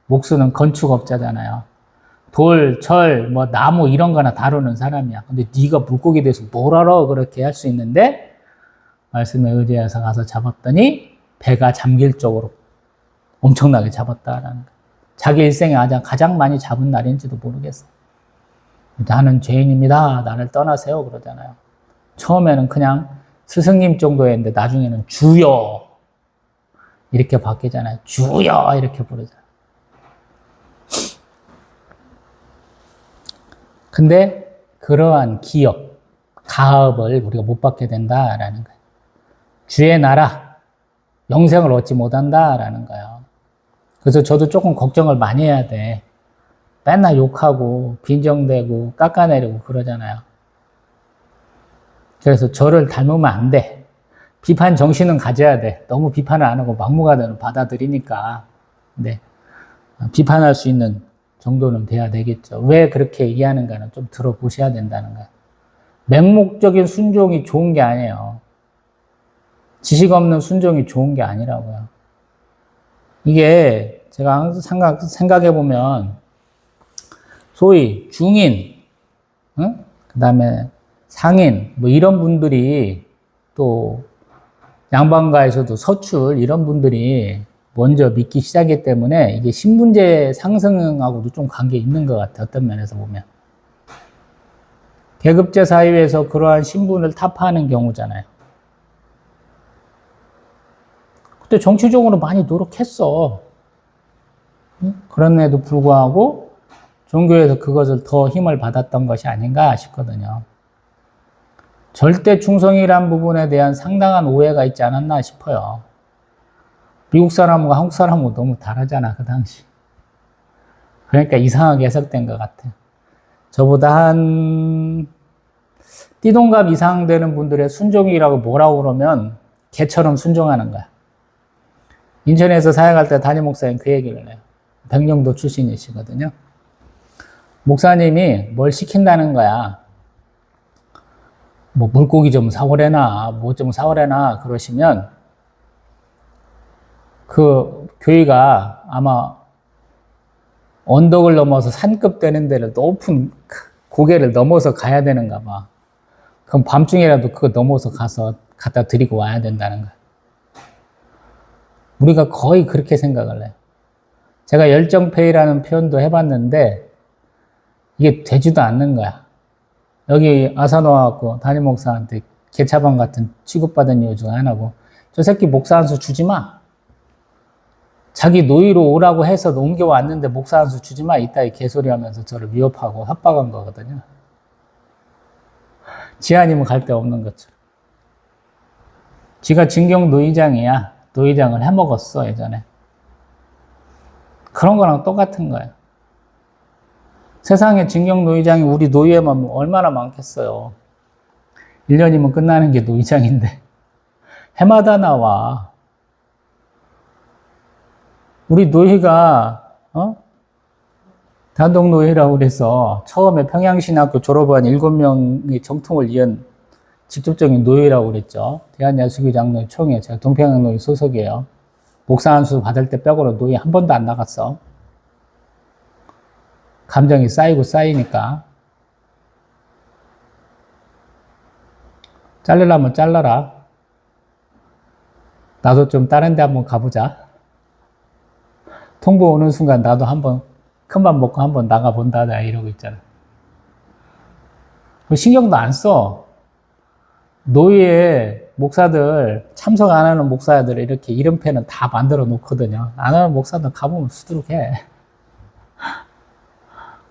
목수는 건축업자잖아요. 돌, 철, 나무 이런 거나 다루는 사람이야. 근데 네가 물고기에 대해서 뭘 알아? 그렇게 할 수 있는데 말씀에 의지해서 가서 잡았더니 배가 잠길 정도로 엄청나게 잡았다라는 거예요. 자기 일생에 가장 많이 잡은 날인지도 모르겠어. 나는 죄인입니다. 나를 떠나세요. 그러잖아요. 처음에는 그냥 스승님 정도였는데 나중에는 주여 이렇게 바뀌잖아요. 주여 이렇게 부르잖아요. 근데 그러한 기업, 가업을 우리가 못 받게 된다라는 거예요. 주의 나라, 영생을 얻지 못한다라는 거예요. 그래서 저도 조금 걱정을 많이 해야 돼. 맨날 욕하고 빈정대고 깎아내리고 그러잖아요. 그래서 저를 닮으면 안 돼. 비판 정신은 가져야 돼. 너무 비판을 안 하고 막무가내로 받아들이니까. 근데 비판할 수 있는 정도는 돼야 되겠죠. 왜 그렇게 얘기하는가는 좀 들어보셔야 된다는 거예요. 맹목적인 순종이 좋은 게 아니에요. 지식 없는 순종이 좋은 게 아니라고요. 이게 제가 항상 생각해보면 소위 중인, 그 다음에 상인, 이런 분들이 또 양반가에서도 서출 이런 분들이 먼저 믿기 시작했기 때문에 이게 신분제 상승하고도 좀 관계 있는 것 같아요. 어떤 면에서 보면. 계급제 사회에서 그러한 신분을 타파하는 경우잖아요. 그때 정치적으로 많이 노력했어. 그런데도 불구하고 종교에서 그것을 더 힘을 받았던 것이 아닌가 싶거든요. 절대 충성이란 부분에 대한 상당한 오해가 있지 않았나 싶어요. 미국 사람과 한국 사람은 너무 다르잖아, 그 당시. 그러니까 이상하게 해석된 것 같아요. 저보다 한 띠동갑 이상 되는 분들의 순종이라고 뭐라고 그러면 개처럼 순종하는 거야. 인천에서 사역할 때 담임 목사님 그 얘기를 해요. 백령도 출신이시거든요. 목사님이 뭘 시킨다는 거야. 뭐 물고기 좀 사오래나, 뭐 좀 사오래나 그러시면 그 교회가 아마 언덕을 넘어서 산급 되는 데를 높은 고개를 넘어서 가야 되는가 봐. 그럼 밤중이라도 그거 넘어서 가서 갖다 드리고 와야 된다는 거야. 우리가 거의 그렇게 생각을 해요. 제가 열정페이라는 표현도 해봤는데 이게 되지도 않는 거야. 여기 아산 와갖고 담임 목사한테 개차반 같은 취급받은 이유 중에 하나고, 저 새끼 목사 한 수 주지 마. 자기 노예로 오라고 해서 옮겨왔는데 목사 한 수 주지 마. 이따위 개소리 하면서 저를 위협하고 협박한 거거든요. 지 아니면 갈 데 없는 것처럼. 지가 진경 노회장이야. 노회장을 해먹었어, 예전에. 그런 거랑 똑같은 거예요. 세상에 진경 노회장이 우리 노예만 얼마나 많겠어요. 1년이면 끝나는 게 노회장인데. 해마다 나와. 우리 노예가, 단독 노예라고 그래서 처음에 평양신학교 졸업한 7명의 정통을 이은 직접적인 노예라고 그랬죠. 대한야수교 장로회 총회, 제가 동평양노회 소속이에요. 목사 한 수 받을 때 빼고는 노예 한 번도 안 나갔어. 감정이 쌓이고 쌓이니까. 자르려면 잘라라. 나도 좀 다른 데 한번 가보자. 통보 오는 순간 나도 한번 큰맘 먹고 한번 나가본다. 내가 이러고 있잖아. 신경도 안 써. 노예 목사들, 참석 안 하는 목사들 이렇게 이름표는 다 만들어 놓거든요. 안 하는 목사들 가보면 수두룩해.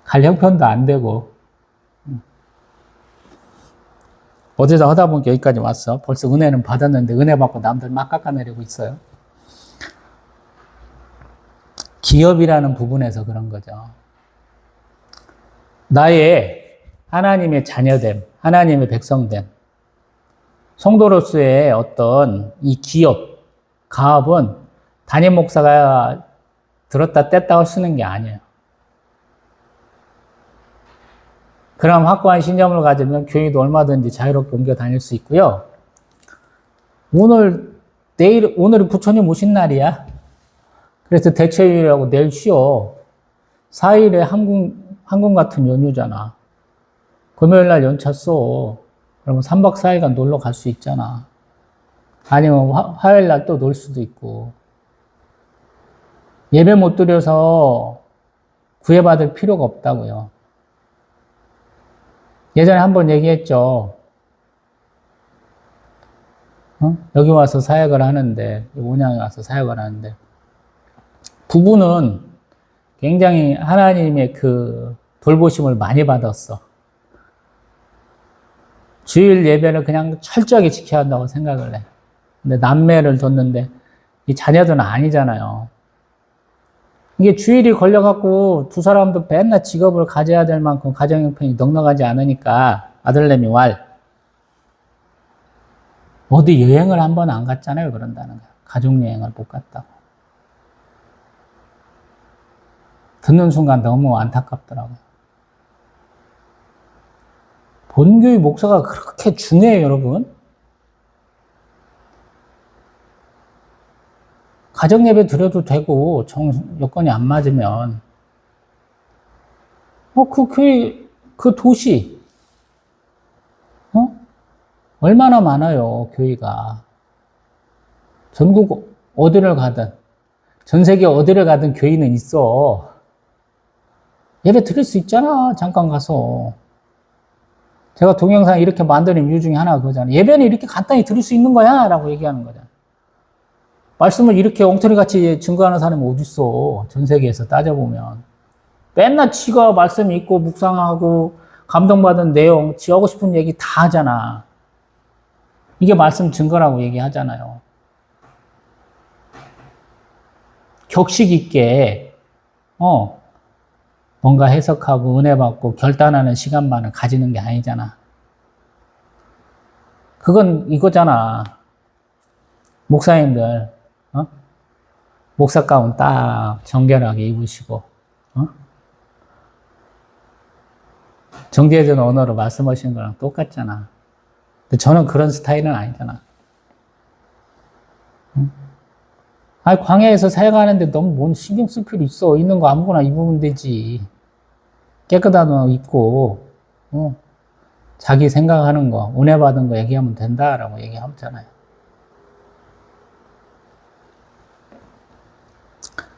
갈 형편도 안 되고. 어제도 하다 보니까 여기까지 왔어. 벌써 은혜는 받았는데 은혜 받고 남들 막 깎아내리고 있어요. 기업이라는 부분에서 그런 거죠. 나의 하나님의 자녀됨, 하나님의 백성됨, 성도로서의 어떤 이 기업, 가업은 담임 목사가 들었다 뗐다 쓰는 게 아니에요. 그럼 확고한 신념을 가지면 교회도 얼마든지 자유롭게 옮겨 다닐 수 있고요. 오늘이 부처님 오신 날이야. 그래서 대체휴일이라고 내일 쉬어. 4일에 한국 같은 연휴잖아. 금요일 날 연차 써. 그러면 3박 4일간 놀러 갈 수 있잖아. 아니면 화요일 날 또 놀 수도 있고. 예배 못 드려서 구애받을 필요가 없다고요. 예전에 한번 얘기했죠. 여기 와서 사역을 하는데, 온양에 와서 사역을 하는데, 부부는 굉장히 하나님의 그 돌보심을 많이 받았어. 주일 예배를 그냥 철저하게 지켜야 한다고 생각을 해. 근데 남매를 뒀는데, 이 자녀들은 아니잖아요. 이게 주일이 걸려갖고 두 사람도 맨날 직업을 가져야 될 만큼 가정 형편이 넉넉하지 않으니까 아들내미 어디 여행을 한 번 안 갔잖아요. 그런다는 거야. 가족여행을 못 갔다고. 듣는 순간 너무 안타깝더라고요. 본교의 목사가 그렇게 중요해요, 여러분. 가정예배 드려도 되고, 여건이 안 맞으면, 그 교회, 그 도시, 얼마나 많아요, 교회가. 전국 어디를 가든, 전 세계 어디를 가든 교회는 있어. 예배 드릴 수 있잖아, 잠깐 가서. 제가 동영상 이렇게 만드는 이유 중에 하나가 그거잖아요. 예배는 이렇게 간단히 드릴 수 있는 거야, 라고 얘기하는 거잖아요. 말씀을 이렇게 엉터리같이 증거하는 사람이 어딨어. 전 세계에서 따져보면. 맨날 지가 말씀 읽고 묵상하고 감동받은 내용, 지 하고 싶은 얘기 다 하잖아. 이게 말씀 증거라고 얘기하잖아요. 격식 있게 뭔가 해석하고 은혜 받고 결단하는 시간만을 가지는 게 아니잖아. 그건 이거잖아. 목사님들 목사 가운 딱 정결하게 입으시고, 어? 정제해진 언어로 말씀하시는 거랑 똑같잖아. 근데 저는 그런 스타일은 아니잖아. 응? 아니, 광야에서 사역하는데 너무 뭔 신경 쓸 필요 있어. 있는 거 아무거나 입으면 되지. 깨끗한 옷 입고, 어? 자기 생각하는 거, 은혜 받은 거 얘기하면 된다라고 얘기하잖아요.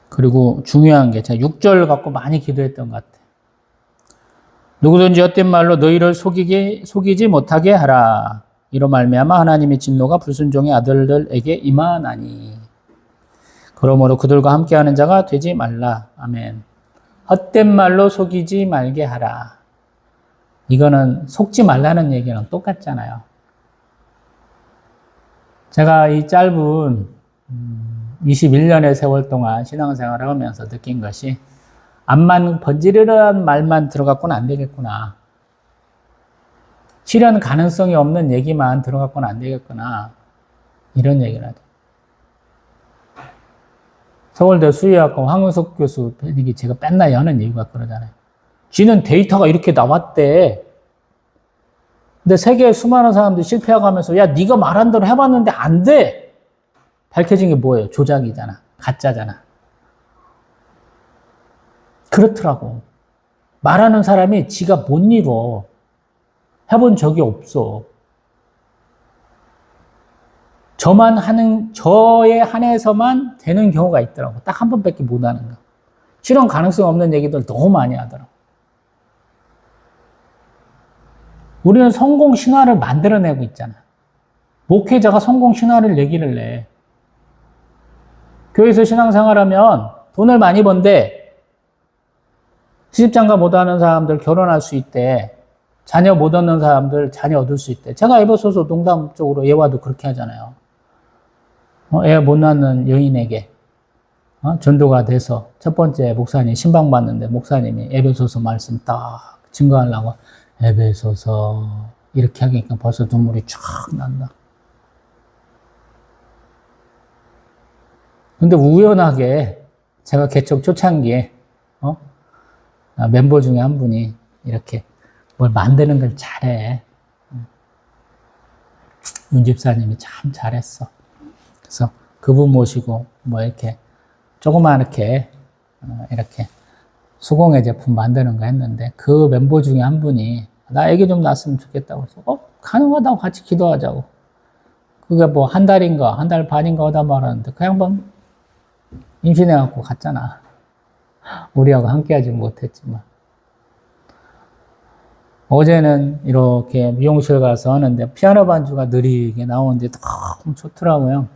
그리고 중요한 게 제가 6절 갖고 많이 기도했던 것 같아요. 누구든지 헛된 말로 너희를 속이지 못하게 하라. 이로 말미암아 하나님의 진노가 불순종의 아들들에게 임하나니. 그러므로 그들과 함께하는 자가 되지 말라. 아멘. 헛된 말로 속이지 말게 하라. 이거는 속지 말라는 얘기랑 똑같잖아요. 제가 이 짧은 21년의 세월 동안 신앙생활을 하면서 느낀 것이 암만 번지르르한 말만 들어갖고는 안 되겠구나. 실현 가능성이 없는 얘기만 들어갖고는 안 되겠구나. 이런 얘기를 하죠. 서울대 수의학과 황은석 교수 얘기 제가 맨날 하는 이유가 그러잖아요. 쥐는 데이터가 이렇게 나왔대. 근데 세계에 수많은 사람들이 실패해가면서 야 네가 말한 대로 해봤는데 안 돼. 밝혀진 게 뭐예요? 조작이잖아. 가짜잖아. 그렇더라고. 말하는 사람이 지가 못 이뤄. 해본 적이 없어. 저에 한해서만 되는 경우가 있더라고. 딱 한 번밖에 못 하는 거. 실현 가능성 없는 얘기들 너무 많이 하더라고. 우리는 성공 신화를 만들어내고 있잖아. 목회자가 성공 신화를 얘기를 내. 교회에서 신앙생활하면 돈을 많이 번대. 시집장가 못하는 사람들 결혼할 수 있대. 자녀 못 얻는 사람들 자녀 얻을 수 있대. 제가 에베소서 농담적으로 예화도 그렇게 하잖아요. 애 못 낳는 여인에게 전도가 돼서 첫 번째 목사님 신방받는데 목사님이 에베소서 말씀 딱 증거하려고 에베소서 이렇게 하니까 벌써 눈물이 쫙 난다. 근데 우연하게 제가 개척 초창기에 멤버 중에 한 분이 이렇게 뭘 만드는 걸 잘해. 윤 집사님이 참 잘했어. 그래서 그분 모시고 뭐 이렇게 조그맣게 이렇게 수공예 제품 만드는 거 했는데 그 멤버 중에 한 분이 나 애기 좀 낳았으면 좋겠다고 해서 가능하다고 같이 기도하자고. 그게 뭐 한 달인가 한 달 반인가 하다 말하는데 그 양반 임신해갖고 갔잖아. 우리하고 함께하지 못했지만 어제는 이렇게 미용실 가서 하는데 피아노 반주가 느리게 나오는데 너무 좋더라고요.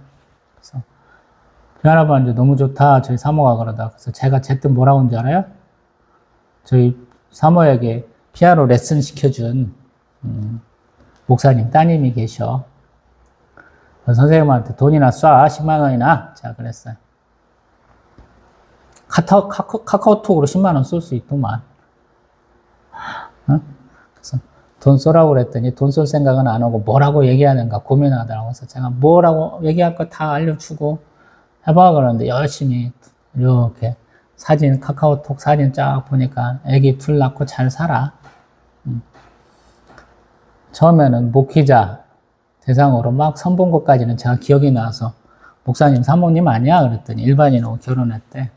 그래서 피아노 반주 너무 좋다. 저희 사모가 그러다. 그래서 제가 제뜻 뭐라고 하는 줄 알아요? 저희 사모에게 피아노 레슨 시켜준 목사님 따님이 계셔. 선생님한테 돈이나 쏴. 10만 원이나. 제가 그랬어요. 카카오톡으로 10만 원 쏠 수 있더만. 그래서 돈 쏘라고 그랬더니 돈 쏠 생각은 안 하고 뭐라고 얘기하는가 고민하더라고요. 그래서 제가 뭐라고 얘기할 거 다 알려주고 해봐 그러는데 열심히 이렇게 사진, 카카오톡 사진 쫙 보니까 애기 둘 낳고 잘 살아. 처음에는 목회자 대상으로 막 선본 것까지는 제가 기억이 나서 목사님, 사모님 아니야? 그랬더니 일반인하고 결혼했대.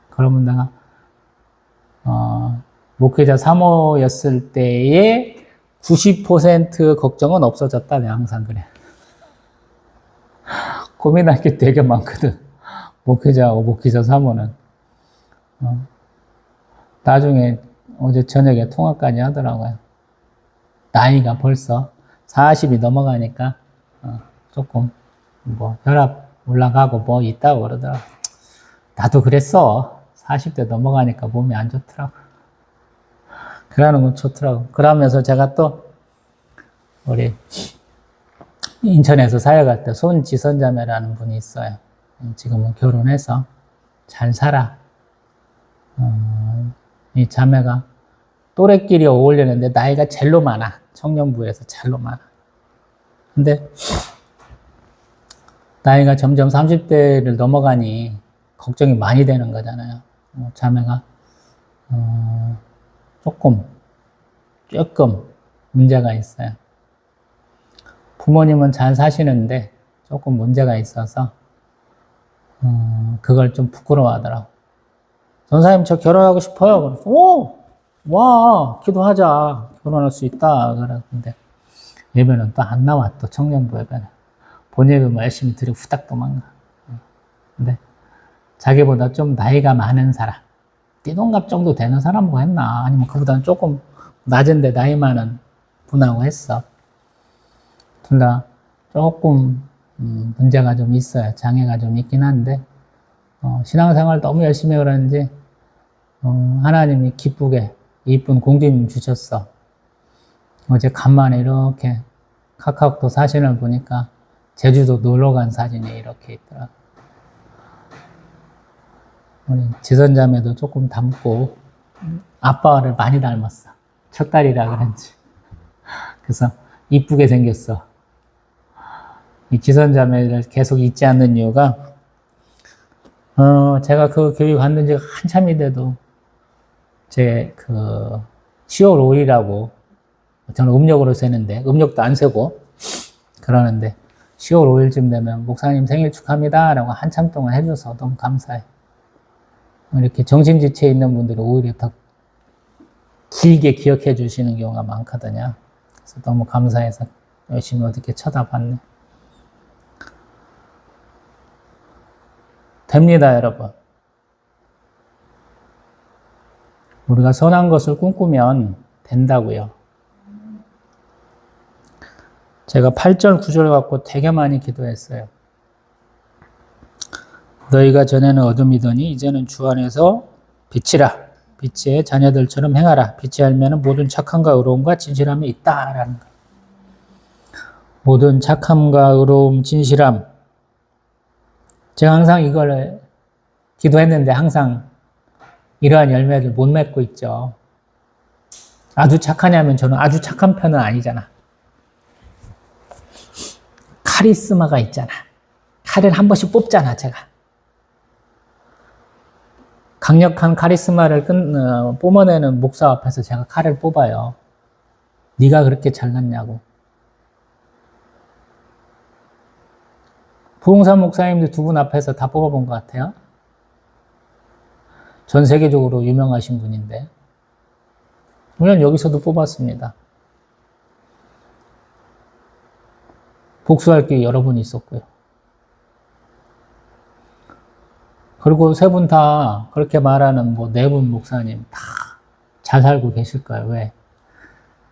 그러면 내가 목회자 사모였을 때의 90% 걱정은 없어졌다. 내가 항상 그래. 고민할 게 되게 많거든. 목회자하고 목회자 사모는. 나중에 어제 저녁에 통화까지 하더라고요. 나이가 벌써 40이 넘어가니까 조금 뭐 혈압 올라가고 뭐 있다고 그러더라고. 나도 그랬어. 40대 넘어가니까 몸이 안 좋더라고. 그러는 건 좋더라고. 그러면서 제가 또 우리 인천에서 사역할 때 손지선자매라는 분이 있어요. 지금은 결혼해서 잘 살아. 이 자매가 또래끼리 어울리는데 나이가 제일로 많아. 청년부에서 제일로 많아. 근데 나이가 점점 30대를 넘어가니 걱정이 많이 되는 거잖아요. 자매가 조금 문제가 있어요. 부모님은 잘 사시는데 조금 문제가 있어서 그걸 좀 부끄러워하더라고. 전사님 저 결혼하고 싶어요. 그래서 와 기도하자. 결혼할 수 있다. 그러는데 예배는 또 안 나와. 또 청년부 예배는 본 예배만 열심히 드리고 후딱 도망가. 근데 자기보다 좀 나이가 많은 사람, 띠동갑 정도 되는 사람하고 했나? 아니면 그보다는 조금 낮은데 나이 많은 분하고 했어. 둘 다 조금 문제가 좀 있어요. 장애가 좀 있긴 한데 신앙생활 너무 열심히 그러는지 하나님이 기쁘게 이쁜 공주님 주셨어. 어제 간만에 이렇게 카카오톡 사진을 보니까 제주도 놀러 간 사진이 이렇게 있더라. 우리 지선자매도 조금 닮고 아빠를 많이 닮았어. 첫 딸이라 그런지. 그래서 이쁘게 생겼어. 이 지선자매를 계속 잊지 않는 이유가 제가 그 교육 받는 지가 한참이 돼도 제 10월 5일이라고 저는 음력으로 세는데 음력도 안 세고 그러는데 10월 5일쯤 되면 목사님 생일 축하합니다 라고 한참 동안 해줘서 너무 감사해. 이렇게 정신지체에 있는 분들이 오히려 더 길게 기억해 주시는 경우가 많거든요. 그래서 너무 감사해서 열심히 어떻게 쳐다봤네. 됩니다, 여러분. 우리가 선한 것을 꿈꾸면 된다고요. 제가 8절, 9절 갖고 되게 많이 기도했어요. 너희가 전에는 어둠이더니 이제는 주 안에서 빛이라. 빛의 자녀들처럼 행하라. 빛이 알면 모든 착함과 의로움과 진실함이 있다라는 거. 모든 착함과 의로움, 진실함. 제가 항상 이걸 기도했는데 항상 이러한 열매를 못 맺고 있죠. 아주 착하냐면 저는 아주 착한 편은 아니잖아. 카리스마가 있잖아. 칼을 한 번씩 뽑잖아, 제가. 강력한 카리스마를 뿜어내는 목사 앞에서 제가 칼을 뽑아요. 네가 그렇게 잘났냐고. 부흥산 목사님들 두 분 앞에서 다 뽑아본 것 같아요. 전 세계적으로 유명하신 분인데 물론 여기서도 뽑았습니다. 복수할 게 여러 분 있었고요. 그리고 세 분 다 그렇게 말하는 네 분 목사님 다 잘 살고 계실 거예요. 왜?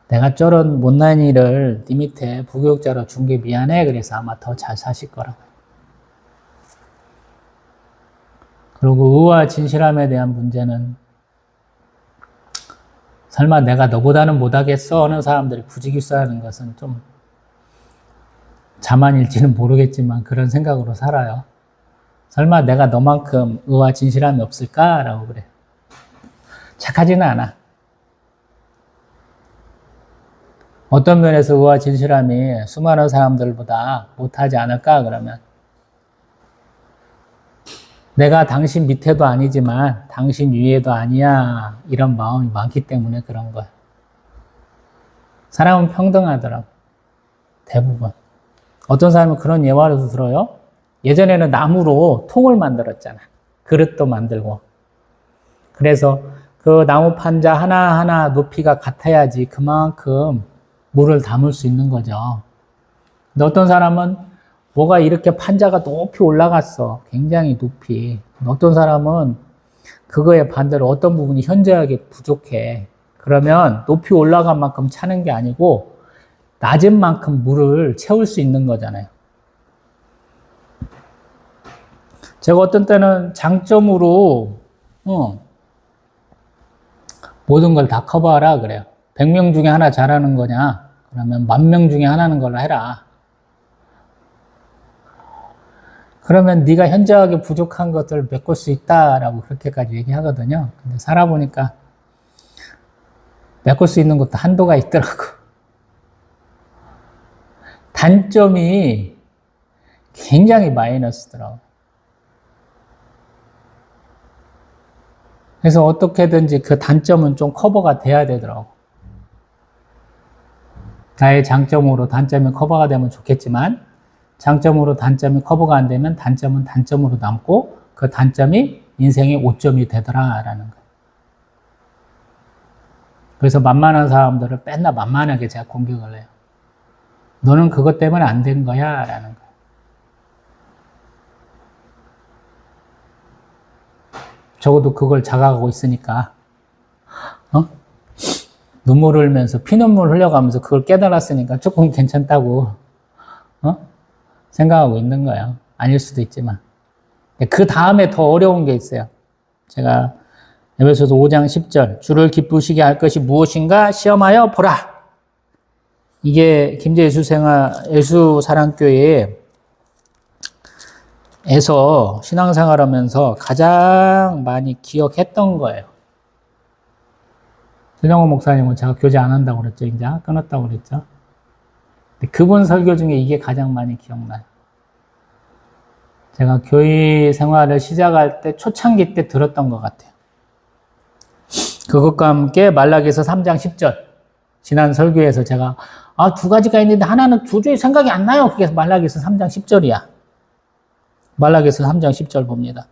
내가 저런 못난 일을 네 밑에 부교육자로 준 게 미안해. 그래서 아마 더 잘 사실 거라고요. 그리고 의와 진실함에 대한 문제는 설마 내가 너보다는 못하겠어 하는 사람들이 부지기수하는 것은 좀 자만일지는 모르겠지만 그런 생각으로 살아요. 설마 내가 너만큼 의와 진실함이 없을까라고 그래. 착하지는 않아. 어떤 면에서 의와 진실함이 수많은 사람들보다 못하지 않을까 그러면 내가 당신 밑에도 아니지만 당신 위에도 아니야 이런 마음이 많기 때문에 그런 거야. 사람은 평등하더라고. 대부분. 어떤 사람은 그런 예화를 들어요. 예전에는 나무로 통을 만들었잖아. 그릇도 만들고. 그래서 그 나무 판자 하나하나 높이가 같아야지 그만큼 물을 담을 수 있는 거죠. 근데 어떤 사람은 뭐가 이렇게 판자가 높이 올라갔어. 굉장히 높이. 어떤 사람은 그거에 반대로 어떤 부분이 현저하게 부족해. 그러면 높이 올라간 만큼 차는 게 아니고 낮은 만큼 물을 채울 수 있는 거잖아요. 제가 어떤 때는 장점으로 모든 걸 다 커버하라 그래요. 100명 중에 하나 잘하는 거냐? 그러면 10,000명 중에 하나는 걸로 해라. 그러면 네가 현저하게 부족한 것들을 메꿀 수 있다라고 그렇게까지 얘기하거든요. 근데 살아보니까 메꿀 수 있는 것도 한도가 있더라고. 단점이 굉장히 마이너스더라고요. 그래서 어떻게든지 그 단점은 좀 커버가 돼야 되더라고. 나의 장점으로 단점이 커버가 되면 좋겠지만 장점으로 단점이 커버가 안 되면 단점은 단점으로 남고 그 단점이 인생의 오점이 되더라라는 거예요. 그래서 만만한 사람들을 맨날 만만하게 제가 공격을 해요. 너는 그것 때문에 안 된 거야 라는 거예요. 적어도 그걸 자각하고 있으니까 눈물을 흘리면서 피눈물 흘려가면서 그걸 깨달았으니까 조금 괜찮다고 생각하고 있는 거예요. 아닐 수도 있지만 그 다음에 더 어려운 게 있어요. 제가 에베소서 5장 10절 주를 기쁘시게 할 것이 무엇인가 시험하여 보라. 이게 김제 예수사랑교회에서 신앙생활하면서 가장 많이 기억했던 거예요. 전영호 목사님은 제가 교제 안 한다고 그랬죠. 이제 끊었다고 그랬죠. 근데 그분 설교 중에 이게 가장 많이 기억나요. 제가 교회 생활을 시작할 때 초창기 때 들었던 것 같아요. 그것과 함께 말라기서 3장 10절 지난 설교에서 제가 두 가지가 있는데 하나는 도저히 생각이 안 나요. 그게 말라기서 3장 10절이야. 말라기서 3장 10절 봅니다.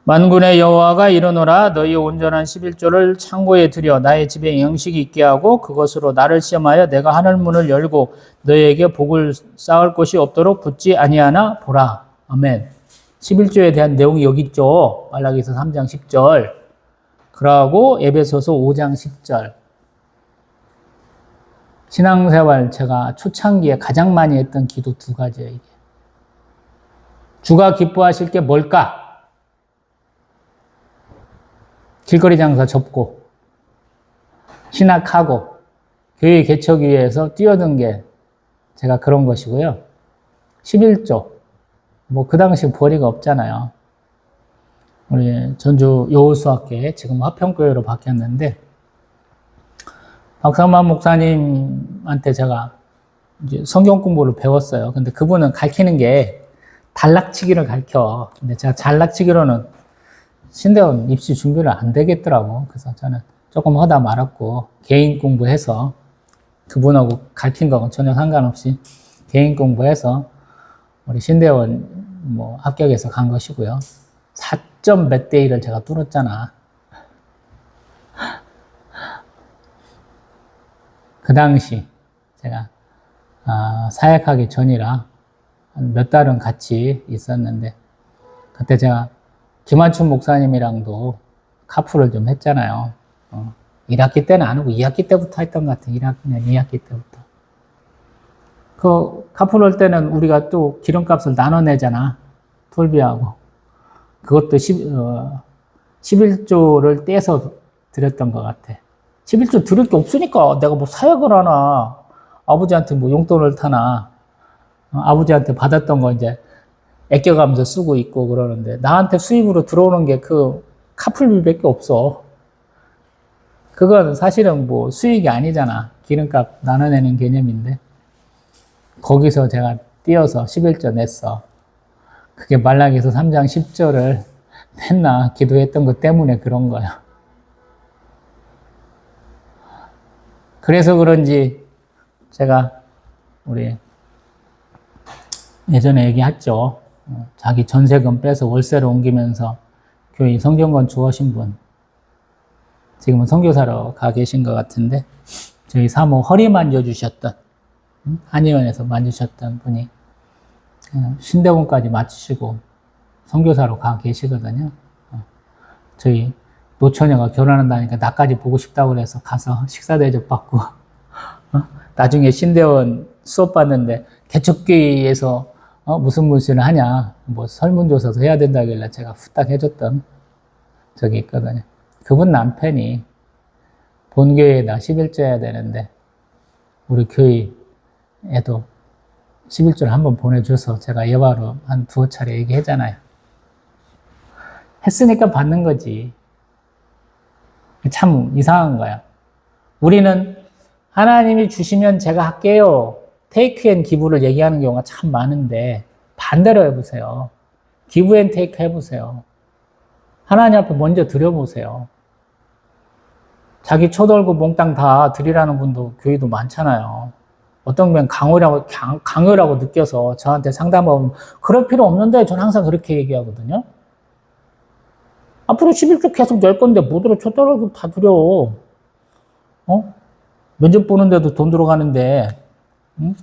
만군의 여호와가 이르노라 너희 온전한 11조를 창고에 들여 나의 집에 양식이 있게 하고 그것으로 나를 시험하여 내가 하늘 문을 열고 너희에게 복을 쌓을 곳이 없도록 붙지 아니하나 보라. 아멘. 11조에 대한 내용이 여기 있죠. 말라기서 3장 10절. 그러고 에베소서 5장 10절. 신앙생활 제가 초창기에 가장 많이 했던 기도 두 가지예요. 이게. 주가 기뻐하실 게 뭘까? 길거리 장사 접고 신학하고 교회 개척 위해서 뛰어든 게 제가 그런 것이고요. 11조. 뭐 그 당시 벌이가 없잖아요. 우리 전주 여호수아교회 지금 화평교회로 바뀌었는데 박상만 목사님한테 제가 이제 성경 공부를 배웠어요. 근데 그분은 가르치는 게 단락치기를 가르쳐. 근데 제가 단락치기로는 신대원 입시 준비를 안 되겠더라고. 그래서 저는 조금 하다 말았고 개인 공부해서 그분하고 가르친 거하고 전혀 상관없이 개인 공부해서 우리 신대원 뭐 합격해서 간 것이고요. 4점 몇 대 1을 제가 뚫었잖아. 그 당시 제가 사역하기 전이라 한 몇 달은 같이 있었는데 그때 제가 김한춘 목사님이랑도 카풀을 좀 했잖아요. 1학기 때는 안 하고 2학기 때부터 했던 것 같아요. 1학년 2학기 때부터. 그 카풀 할 때는 우리가 또 기름값을 나눠내잖아. 톨비하고. 그것도 11조를 떼서 드렸던 것 같아. 11조 드릴 게 없으니까 내가 뭐 사역을 하나, 아버지한테 뭐 용돈을 타나, 아버지한테 받았던 거 이제 아껴가면서 쓰고 있고 그러는데 나한테 수입으로 들어오는 게 그 카풀비밖에 없어. 그건 사실은 뭐 수익이 아니잖아. 기름값 나눠내는 개념인데 거기서 제가 띄어서 11조 냈어. 그게 말라기서 3장 10절을 맨날 기도했던 것 때문에 그런 거야. 그래서 그런지 제가 우리 예전에 얘기했죠. 자기 전세금 빼서 월세로 옮기면서 교회 성경권 주어신 분. 지금은 선교사로 가 계신 것 같은데 저희 사모 허리 만져주셨던 한의원에서 만지셨던 분이 신대원까지 마치시고 선교사로 가 계시거든요. 저희 노처녀가 결혼한다니까 나까지 보고 싶다고 그래서 가서 식사 대접 받고 나중에 신대원 수업 받는데 개척교회에서 무슨 문신을 하냐 뭐 설문조사도 해야 된다길래 제가 후딱 해줬던 적이 있거든요. 그분 남편이 본교회에다 11조 해야 되는데 우리 교회에도 11조를 한번 보내줘서 제가 예화로 한 두어 차례 얘기했잖아요. 했으니까 받는 거지. 참 이상한 거야. 우리는 하나님이 주시면 제가 할게요. 테이크 앤 기부를 얘기하는 경우가 참 많은데 반대로 해보세요. 기브 앤 테이크 해보세요. 하나님 앞에 먼저 드려보세요. 자기 초돌고 몽땅 다 드리라는 분도 교회도 많잖아요. 어떤 분 강요라고 느껴서 저한테 상담하면 그럴 필요 없는데 저는 항상 그렇게 얘기하거든요. 앞으로 11조 계속 낼 건데 뭐들어 초돌고 다 드려. 면접 보는데도 돈 들어가는데, 응?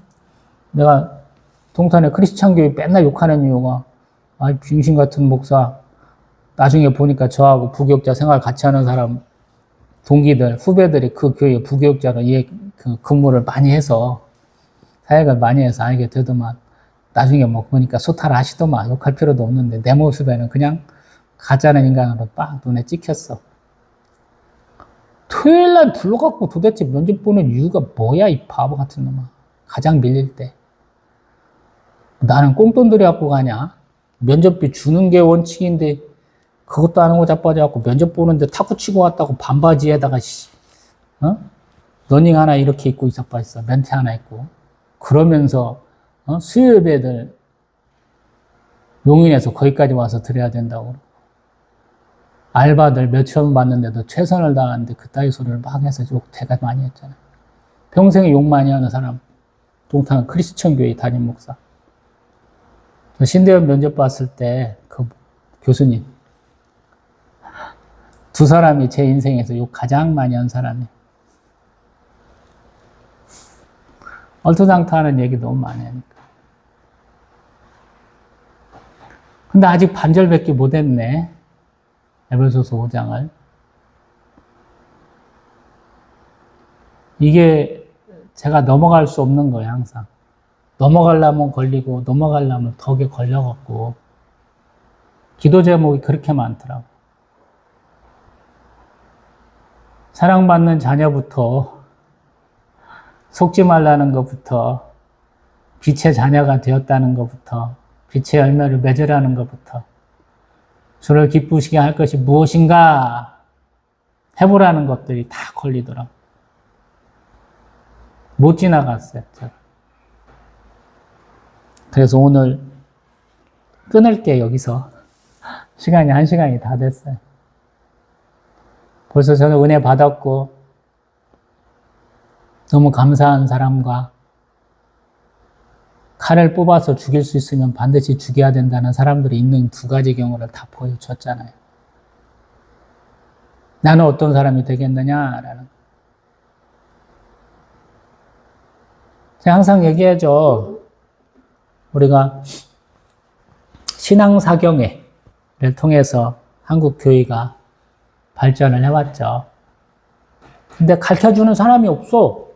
내가 동탄에 크리스찬 교회 맨날 욕하는 이유가, 빙신 같은 목사, 나중에 보니까 저하고 부교육자 생활 같이 하는 사람, 동기들, 후배들이 그 교회 부교육자로 그 근무를 많이 해서, 사역을 많이 해서 알게 되더만, 나중에 뭐 보니까 소탈 하시더만, 욕할 필요도 없는데, 내 모습에는 그냥 가짜는 인간으로 빡 눈에 찍혔어. 토요일 날 불러갖고 도대체 면접 보는 이유가 뭐야, 이 바보 같은 놈아. 가장 밀릴 때. 나는 꽁돈 들여갖고 가냐? 면접비 주는 게 원칙인데, 그것도 안 하고 자빠져갖고 면접 보는데 탁구 치고 왔다고 반바지에다가, 러닝 하나 이렇게 입고 자빠졌어. 멘트 하나 입고. 그러면서, 수요 예배들 용인에서 거기까지 와서 드려야 된다고. 알바들 몇천 원 받는데도 최선을 다하는데 그따위 소리를 막 해서 욕 대가 많이 했잖아요. 평생에 욕 많이 하는 사람, 동탄 크리스천 교회 담임 목사. 저 신대원 면접 봤을 때 그 교수님, 두 사람이 제 인생에서 욕 가장 많이 한 사람이에요. 얼토당토하는 얘기 너무 많이 하니까. 근데 아직 반절밖에 못했네. 에베소서 5장을. 이게 제가 넘어갈 수 없는 거예요, 항상. 넘어가려면 걸리고, 넘어가려면 덕에 걸려갖고. 기도 제목이 그렇게 많더라고. 사랑받는 자녀부터, 속지 말라는 것부터, 빛의 자녀가 되었다는 것부터, 빛의 열매를 맺으라는 것부터, 주를 기쁘시게 할 것이 무엇인가 해보라는 것들이 다 걸리더라고. 못 지나갔어요, 제가. 그래서 오늘 끊을게, 여기서. 시간이 1시간이 다 됐어요. 벌써 저는 은혜 받았고, 너무 감사한 사람과 칼을 뽑아서 죽일 수 있으면 반드시 죽여야 된다는 사람들이 있는 두 가지 경우를 다 보여줬잖아요. 나는 어떤 사람이 되겠느냐라는. 제가 항상 얘기하죠. 우리가 신앙사경회를 통해서 한국 교회가 발전을 해왔죠. 근데 가르쳐주는 사람이 없어.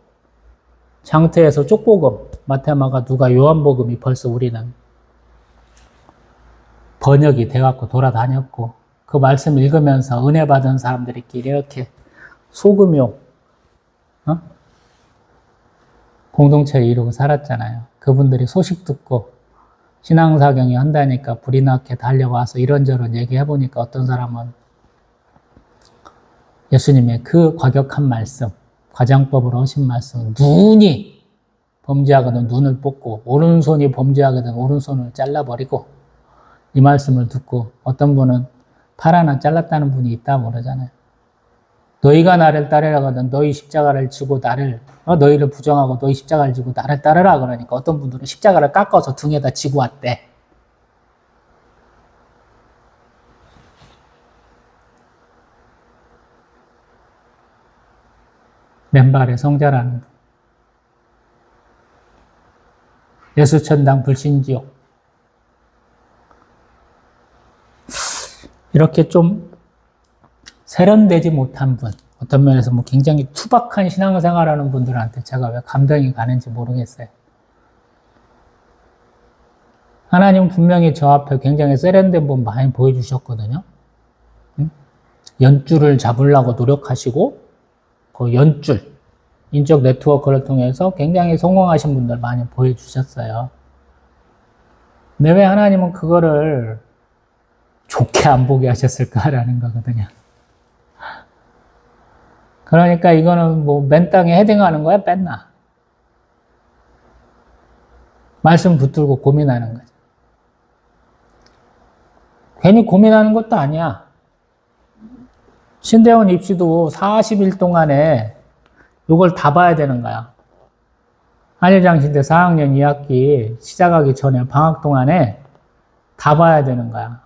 장태에서 쪽복음, 마태마가 누가 요한복음이 벌써 우리는 번역이 돼갖고 돌아다녔고, 그 말씀 읽으면서 은혜 받은 사람들끼리 이렇게 소금요, 공동체를 이루고 살았잖아요. 그분들이 소식 듣고 신앙사경이 한다니까 불이 나게 달려와서 이런저런 얘기해보니까 어떤 사람은 예수님의 그 과격한 말씀, 과장법으로 하신 말씀, 눈이 범죄하거든 눈을 뽑고 오른손이 범죄하거든 오른손을 잘라버리고, 이 말씀을 듣고 어떤 분은 팔 하나 잘랐다는 분이 있다고 그러잖아요. 너희가 나를 따르라거든 너희 십자가를 지고 나를, 너희를 부정하고 너희 십자가를 지고 나를 따르라 그러니까 어떤 분들은 십자가를 깎아서 등에다 지고 왔대. 맨발의 성자라는 분. 예수천당 불신지옥. 이렇게 좀 세련되지 못한 분, 어떤 면에서 뭐 굉장히 투박한 신앙생활하는 분들한테 제가 왜 감동이 가는지 모르겠어요. 하나님은 분명히 저 앞에 굉장히 세련된 분 많이 보여주셨거든요. 연줄을 잡으려고 노력하시고, 그 연줄, 인적 네트워크를 통해서 굉장히 성공하신 분들 많이 보여주셨어요. 근데 왜 하나님은 그거를 좋게 안 보게 하셨을까라는 거거든요. 그러니까 이거는 뭐 맨땅에 헤딩하는 거야, 뺐나? 말씀 붙들고 고민하는 거죠. 괜히 고민하는 것도 아니야. 신대원 입시도 40일 동안에 이걸 다 봐야 되는 거야. 한일장신대 4학년 2학기 시작하기 전에 방학 동안에 다 봐야 되는 거야.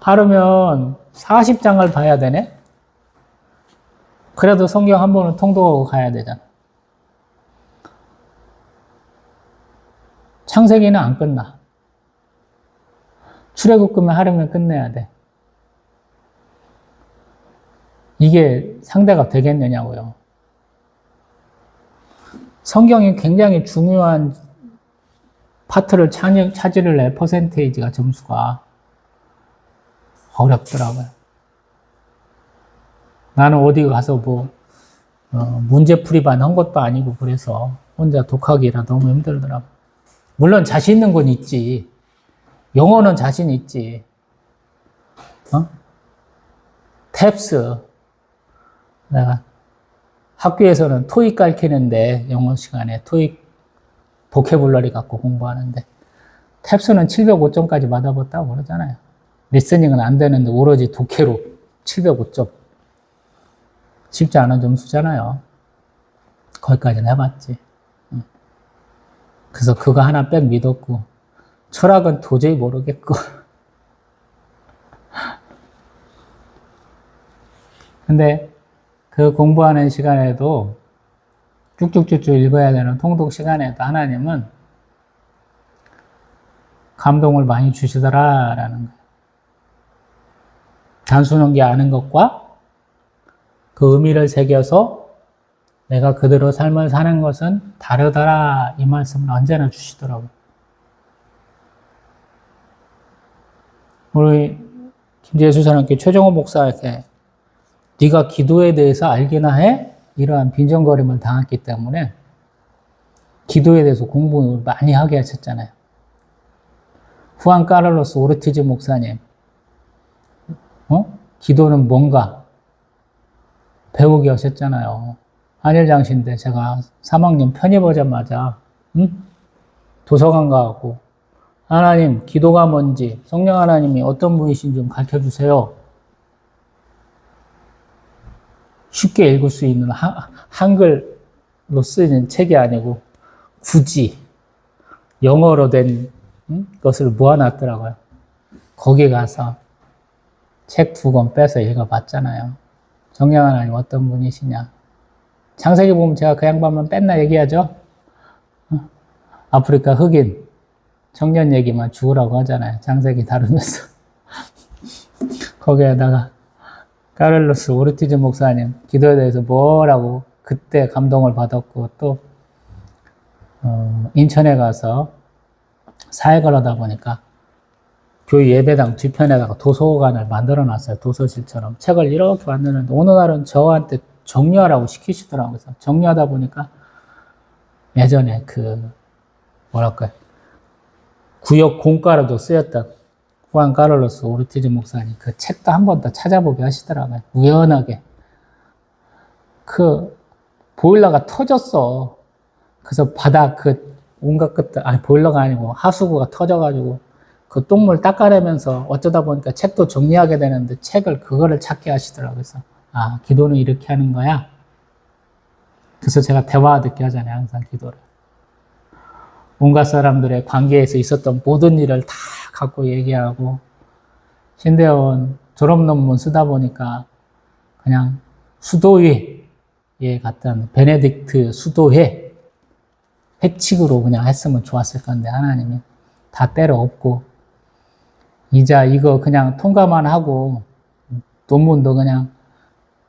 하루면 40장을 봐야 되네? 그래도 성경 한 번은 통독하고 가야 되잖아. 창세기는 안 끝나. 출애굽기만 하루면 끝내야 돼. 이게 상대가 되겠느냐고요. 성경이 굉장히 중요한 파트를 차지를 퍼센테이지가 점수가 어렵더라고요. 나는 어디 가서 문제풀이반 한 것도 아니고 그래서 혼자 독학이라 너무 힘들더라고요. 물론 자신 있는 건 있지. 영어는 자신 있지. 탭스. 내가 학교에서는 토익 가르치는데 영어 시간에 토익 보캐블러리 갖고 공부하는데 탭스는 705점까지 받아봤다고 그러잖아요. 리스닝은 안 되는데 오로지 독해로 705점. 쉽지 않은 점수잖아요. 거기까지는 해봤지. 그래서 그거 하나 빽 믿었고 철학은 도저히 모르겠고 근데 그 공부하는 시간에도 쭉쭉쭉쭉 읽어야 되는 통독 시간에도 하나님은 감동을 많이 주시더라라는 거예요. 단순한 게 아는 것과 그 의미를 새겨서 내가 그대로 삶을 사는 것은 다르더라 이 말씀을 언제나 주시더라고요. 우리 김재수사님께 최정호 목사에게 네가 기도에 대해서 알기나 해? 이러한 빈정거림을 당했기 때문에 기도에 대해서 공부를 많이 하게 하셨잖아요. 후안 카를로스 오르티즈 목사님, 기도는 뭔가 배우게 하셨잖아요. 한일장신대 제가 3학년 편입하자마자 도서관 가고 하나님 기도가 뭔지 성령 하나님이 어떤 분이신지 좀 가르쳐주세요. 쉽게 읽을 수 있는 한글로 쓰이는 책이 아니고 굳이 영어로 된 것을 모아놨더라고요. 거기 가서 책 2권 빼서 읽어봤잖아요. 성령 하나님 어떤 분이시냐. 창세기 보면 제가 그 양반만 뺐나 얘기하죠. 아프리카 흑인 청년 얘기만 죽으라고 하잖아요. 창세기 다루면서. 거기에다가 카를로스 오르티즈 목사님 기도에 대해서 뭐라고 그때 감동을 받았고 또 인천에 가서 사역을 하다 보니까 교회 예배당 뒤편에다가 도서관을 만들어 놨어요. 도서실처럼 책을 이렇게 만드는데 어느 날은 저한테 정리하라고 시키시더라고요. 그래서 정리하다 보니까 예전에 구역 공과로도 쓰였던 후안 카를로스 오르티즈 목사님 그 책도 한 번 더 찾아보게 하시더라고요. 우연하게. 보일러가 터졌어. 그래서 바닥 온갖 것들, 보일러가 아니고 하수구가 터져가지고 그 똥물 닦아내면서 어쩌다 보니까 책도 정리하게 되는데 그거를 찾게 하시더라고요. 그래서 기도는 이렇게 하는 거야. 그래서 제가 대화 듣게 하잖아요. 항상 기도를. 온갖 사람들의 관계에서 있었던 모든 일을 다 갖고 얘기하고 신대원 졸업 논문 쓰다 보니까 그냥 수도회에 갔던 베네딕트 수도회 회칙으로 그냥 했으면 좋았을 건데 하나님이 다 때려 엎고 이자 이거 그냥 통과만 하고 논문도 그냥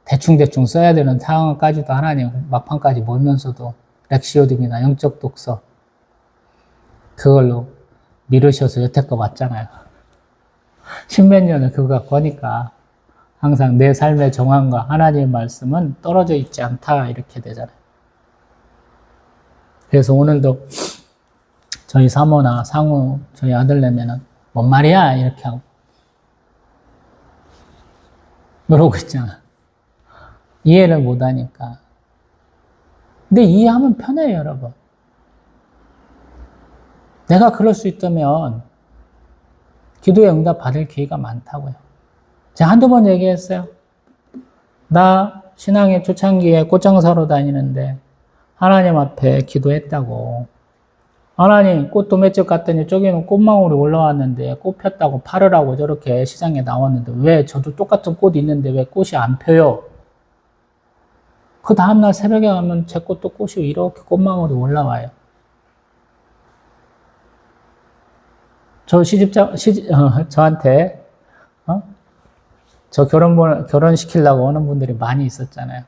대충대충 써야 되는 상황까지도 하나님 막판까지 몰면서도 렉시오즘이나 영적 독서 그걸로 미루셔서 여태껏 왔잖아요. 십몇 년을 그거 갖고 하니까 항상 내 삶의 정황과 하나님의 말씀은 떨어져 있지 않다 이렇게 되잖아요. 그래서 오늘도 저희 사모나 상우 저희 아들내미는 뭔 말이야 이렇게 하고 그러고 있잖아. 이해를 못하니까. 근데 이해하면 편해요, 여러분. 내가 그럴 수 있다면 기도에 응답 받을 기회가 많다고요. 제가 한두 번 얘기했어요. 나 신앙의 초창기에 꽃장 사러 다니는데 하나님 앞에 기도했다고. 하나님 꽃도 몇 집 갔더니 저기는 꽃망울이 올라왔는데 꽃 폈다고 팔으라고 저렇게 시장에 나왔는데 왜 저도 똑같은 꽃 있는데 왜 꽃이 안 펴요? 그 다음날 새벽에 가면 제 꽃도 꽃이 이렇게 꽃망울이 올라와요. 저한테, 저 결혼시키려고 오는 분들이 많이 있었잖아요.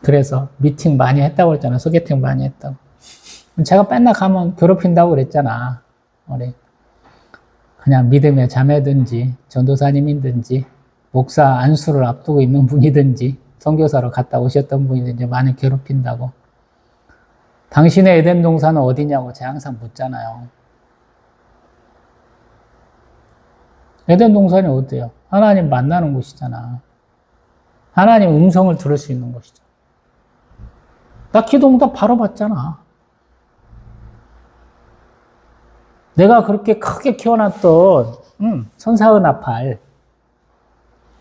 그래서 미팅 많이 했다고 했잖아요. 소개팅 많이 했다고. 제가 맨날 가면 괴롭힌다고 그랬잖아. 우리. 그냥 믿음의 자매든지, 전도사님이든지, 목사 안수를 앞두고 있는 분이든지, 선교사로 갔다 오셨던 분이든지 많이 괴롭힌다고. 당신의 에덴 동산은 어디냐고 제가 항상 묻잖아요. 에덴 동산이 어디예요? 하나님 만나는 곳이잖아. 하나님 음성을 들을 수 있는 곳이잖아. 나 기도 응답 바로 받잖아. 내가 그렇게 크게 키워놨던 선사은 아팔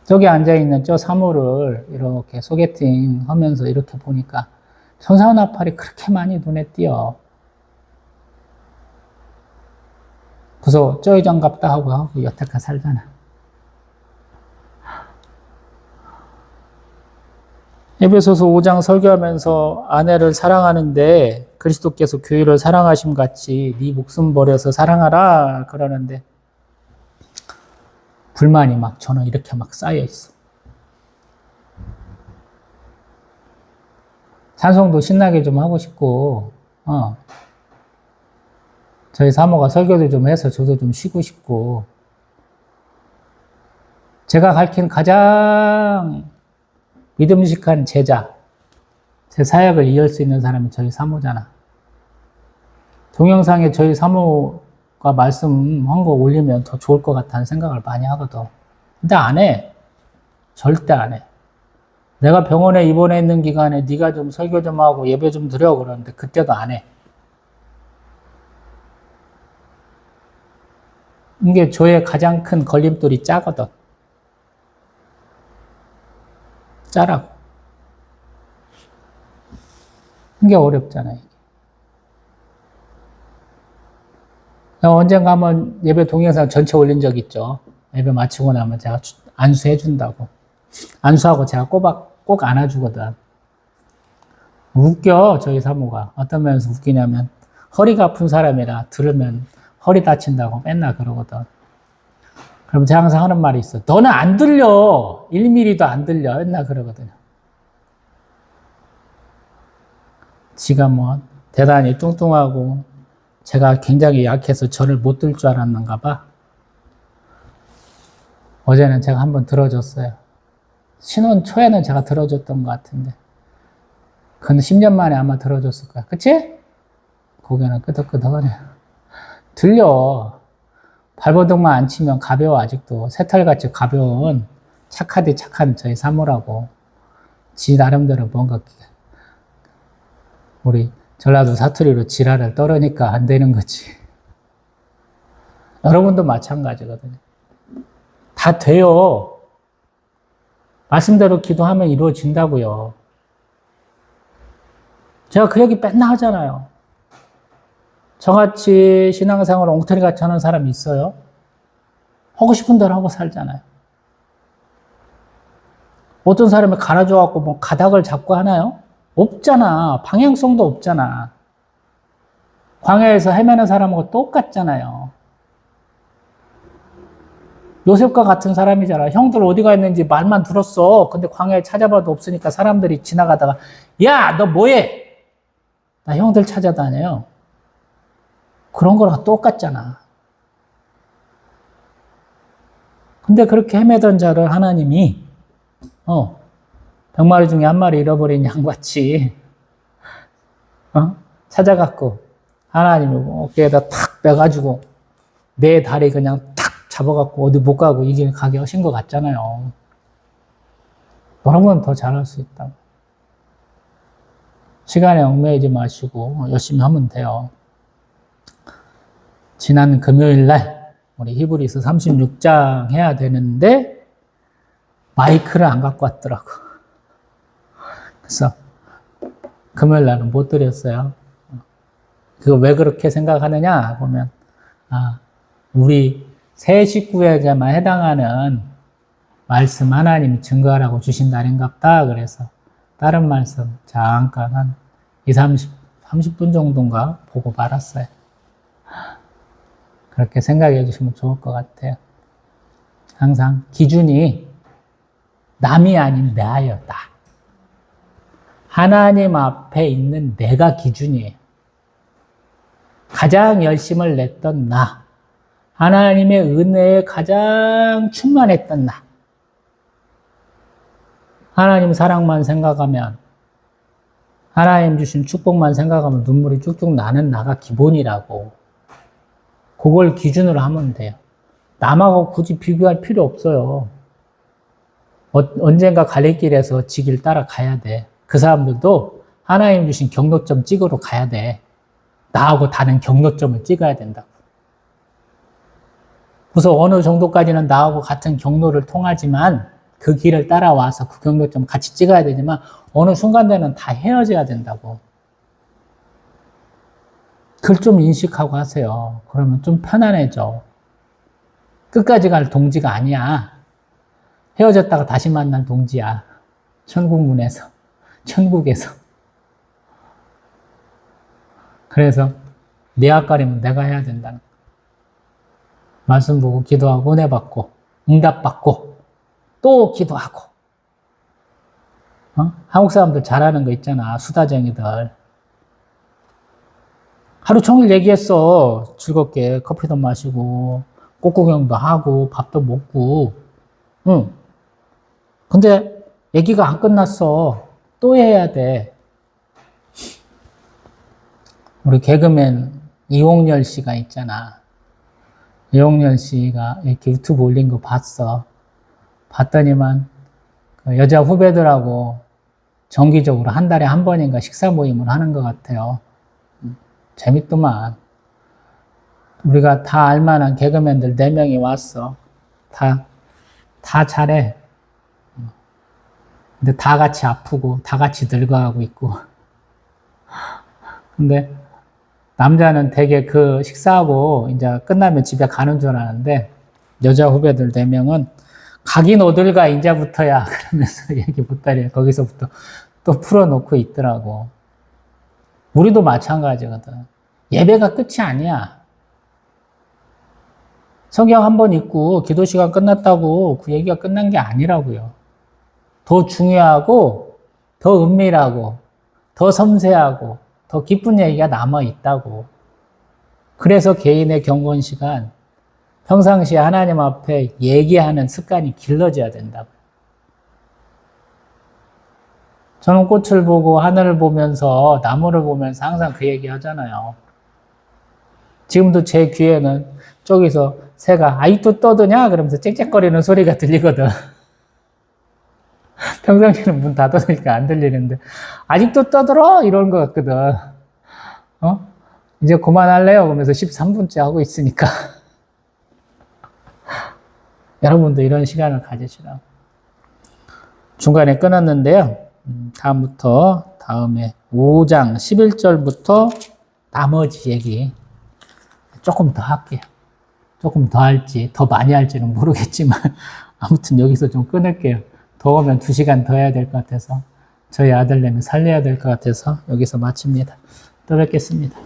저기 앉아있는 저 사모를 이렇게 소개팅 하면서 이렇게 보니까 선사은 아팔이 그렇게 많이 눈에 띄어. 그래서 저 여잔갑다 하고 여태까지 살잖아. 에베소서 5장 설교하면서 아내를 사랑하는데 그리스도께서 교회를 사랑하심 같이 네 목숨 버려서 사랑하라 그러는데 불만이 막 저는 이렇게 막 쌓여 있어. 찬송도 신나게 좀 하고 싶고, 저희 사모가 설교도 좀 해서 저도 좀 쉬고 싶고, 제가 가르친 가장 믿음직한 제자, 제 사역을 이을 수 있는 사람이 저희 사모잖아. 동영상에 저희 사모가 말씀한 거 올리면 더 좋을 것 같다는 생각을 많이 하거든. 근데 안 해. 절대 안 해. 내가 병원에 입원해 있는 기간에 네가 좀 설교 좀 하고 예배 좀 드려 그러는데 그때도 안 해. 이게 저의 가장 큰 걸림돌이 짜거든. 짜라고. 이게 어렵잖아요. 언젠가 한번 예배 동영상 전체 올린 적 있죠. 예배 마치고 나면 제가 안수해준다고. 안수하고 제가 꼭 안아주거든. 웃겨, 저희 사모가. 어떤 면에서 웃기냐면, 허리가 아픈 사람이라 들으면 허리 다친다고 맨날 그러거든. 그럼 제가 항상 하는 말이 있어. 너는 안 들려. 1mm도 안 들려. 맨날 그러거든요. 지가 뭐, 대단히 뚱뚱하고, 제가 굉장히 약해서 저를 못 들 줄 알았는가 봐. 어제는 제가 한번 들어줬어요. 신혼 초에는 제가 들어줬던 것 같은데. 그건 10년 만에 아마 들어줬을 거야. 그치? 고개는 끄덕끄덕하네. 들려. 발버둥만 안 치면 가벼워, 아직도. 새털같이 가벼운 착하디 착한 저희 사모라고. 지 나름대로 뭔가, 우리 전라도 사투리로 지랄을 떨으니까 안 되는 거지. 여러분도 마찬가지거든요. 다 돼요. 말씀대로 기도하면 이루어진다고요. 제가 그 얘기 맨날 하잖아요. 저같이 신앙생활을 엉터리같이 하는 사람이 있어요? 하고 싶은 대로 하고 살잖아요. 어떤 사람이 갈아줘갖고 뭐 가닥을 잡고 하나요? 없잖아. 방향성도 없잖아. 광야에서 헤매는 사람하고 똑같잖아요. 요셉과 같은 사람이잖아. 형들 어디가 있는지 말만 들었어. 근데 광야에 찾아봐도 없으니까 사람들이 지나가다가 야, 너 뭐해? 나 형들 찾아다녀요. 그런 거랑 똑같잖아. 근데 그렇게 헤매던 자를 하나님이 100마리 중에 한 마리 잃어버린 양같이 찾아갖고 하나님이 어깨에다 탁 빼가지고 내 다리 그냥 탁 잡아갖고 어디 못 가고 이 길 가게 하신 것 같잖아요. 여러분 더 잘할 수 있다. 시간에 얽매이지 마시고 열심히 하면 돼요. 지난 금요일 날 우리 히브리서 36장 해야 되는데 마이크를 안 갖고 왔더라고. 그래서 금요일 날은 못 드렸어요. 그거 왜 그렇게 생각하느냐 보면 우리 새 식구에게만 해당하는 말씀 하나님이 증거하라고 주신 날인갑다. 그래서 다른 말씀 잠깐 한 30분 정도인가 보고 말았어요. 그렇게 생각해 주시면 좋을 것 같아요. 항상 기준이 남이 아닌 나예요. 나. 하나님 앞에 있는 내가 기준이에요. 가장 열심을 냈던 나. 하나님의 은혜에 가장 충만했던 나. 하나님 사랑만 생각하면, 하나님 주신 축복만 생각하면 눈물이 쭉쭉 나는 나가 기본이라고. 그걸 기준으로 하면 돼요. 남하고 굳이 비교할 필요 없어요. 언젠가 갈림길에서 지길 따라가야 돼. 그 사람들도 하나님 주신 경로점 찍으러 가야 돼. 나하고 다른 경로점을 찍어야 된다고. 그래서 어느 정도까지는 나하고 같은 경로를 통하지만 그 길을 따라와서 그 경로점 같이 찍어야 되지만 어느 순간에는 다 헤어져야 된다고. 그걸 좀 인식하고 하세요. 그러면 좀 편안해져. 끝까지 갈 동지가 아니야. 헤어졌다가 다시 만날 동지야. 천국문에서, 천국에서. 그래서 내 앞가림은 내가 해야 된다는 거야. 말씀 보고 기도하고 은혜 받고 응답받고 또 기도하고. 한국 사람들 잘하는 거 있잖아. 수다쟁이들. 하루 종일 얘기했어. 즐겁게 커피도 마시고 꽃구경도 하고 밥도 먹고. 근데 얘기가 안 끝났어. 또 해야 돼. 우리 개그맨 이홍렬 씨가 있잖아. 이홍렬 씨가 이렇게 유튜브 올린 거 봤어. 봤더니만 그 여자 후배들하고 정기적으로 한 달에 한 번인가 식사 모임을 하는 것 같아요. 재밌더만. 우리가 다 알만한 개그맨들 4명이 왔어. 다 잘해. 근데 다 같이 아프고 다 같이 늙어가고 있고. 근데 남자는 되게 그 식사하고 이제 끝나면 집에 가는 줄 아는데 여자 후배들 4명은 가긴 어딜 가 이제부터야 그러면서 얘기 못하려 거기서부터 또 풀어놓고 있더라고. 우리도 마찬가지거든. 예배가 끝이 아니야. 성경 한 번 읽고 기도 시간 끝났다고 그 얘기가 끝난 게 아니라고요. 더 중요하고 더 은밀하고 더 섬세하고 더 깊은 얘기가 남아있다고. 그래서 개인의 경건 시간, 평상시에 하나님 앞에 얘기하는 습관이 길러져야 된다고. 저는 꽃을 보고 하늘을 보면서 나무를 보면서 항상 그 얘기 하잖아요. 지금도 제 귀에는 저기서 새가 아직도 떠드냐? 그러면서 짹짹거리는 소리가 들리거든. 평상시에는 문 닫아놓으니까 안 들리는데 아직도 떠들어? 이런 것 같거든. 이제 그만할래요? 그러면서 13분째 하고 있으니까. 여러분도 이런 시간을 가지시라고. 중간에 끊었는데요. 다음에 5장 11절부터 나머지 얘기 조금 더 할게요. 조금 더 할지, 더 많이 할지는 모르겠지만 아무튼 여기서 좀 끊을게요. 더 오면 2시간 더 해야 될 것 같아서 저희 아들내미 살려야 될 것 같아서 여기서 마칩니다. 또 뵙겠습니다.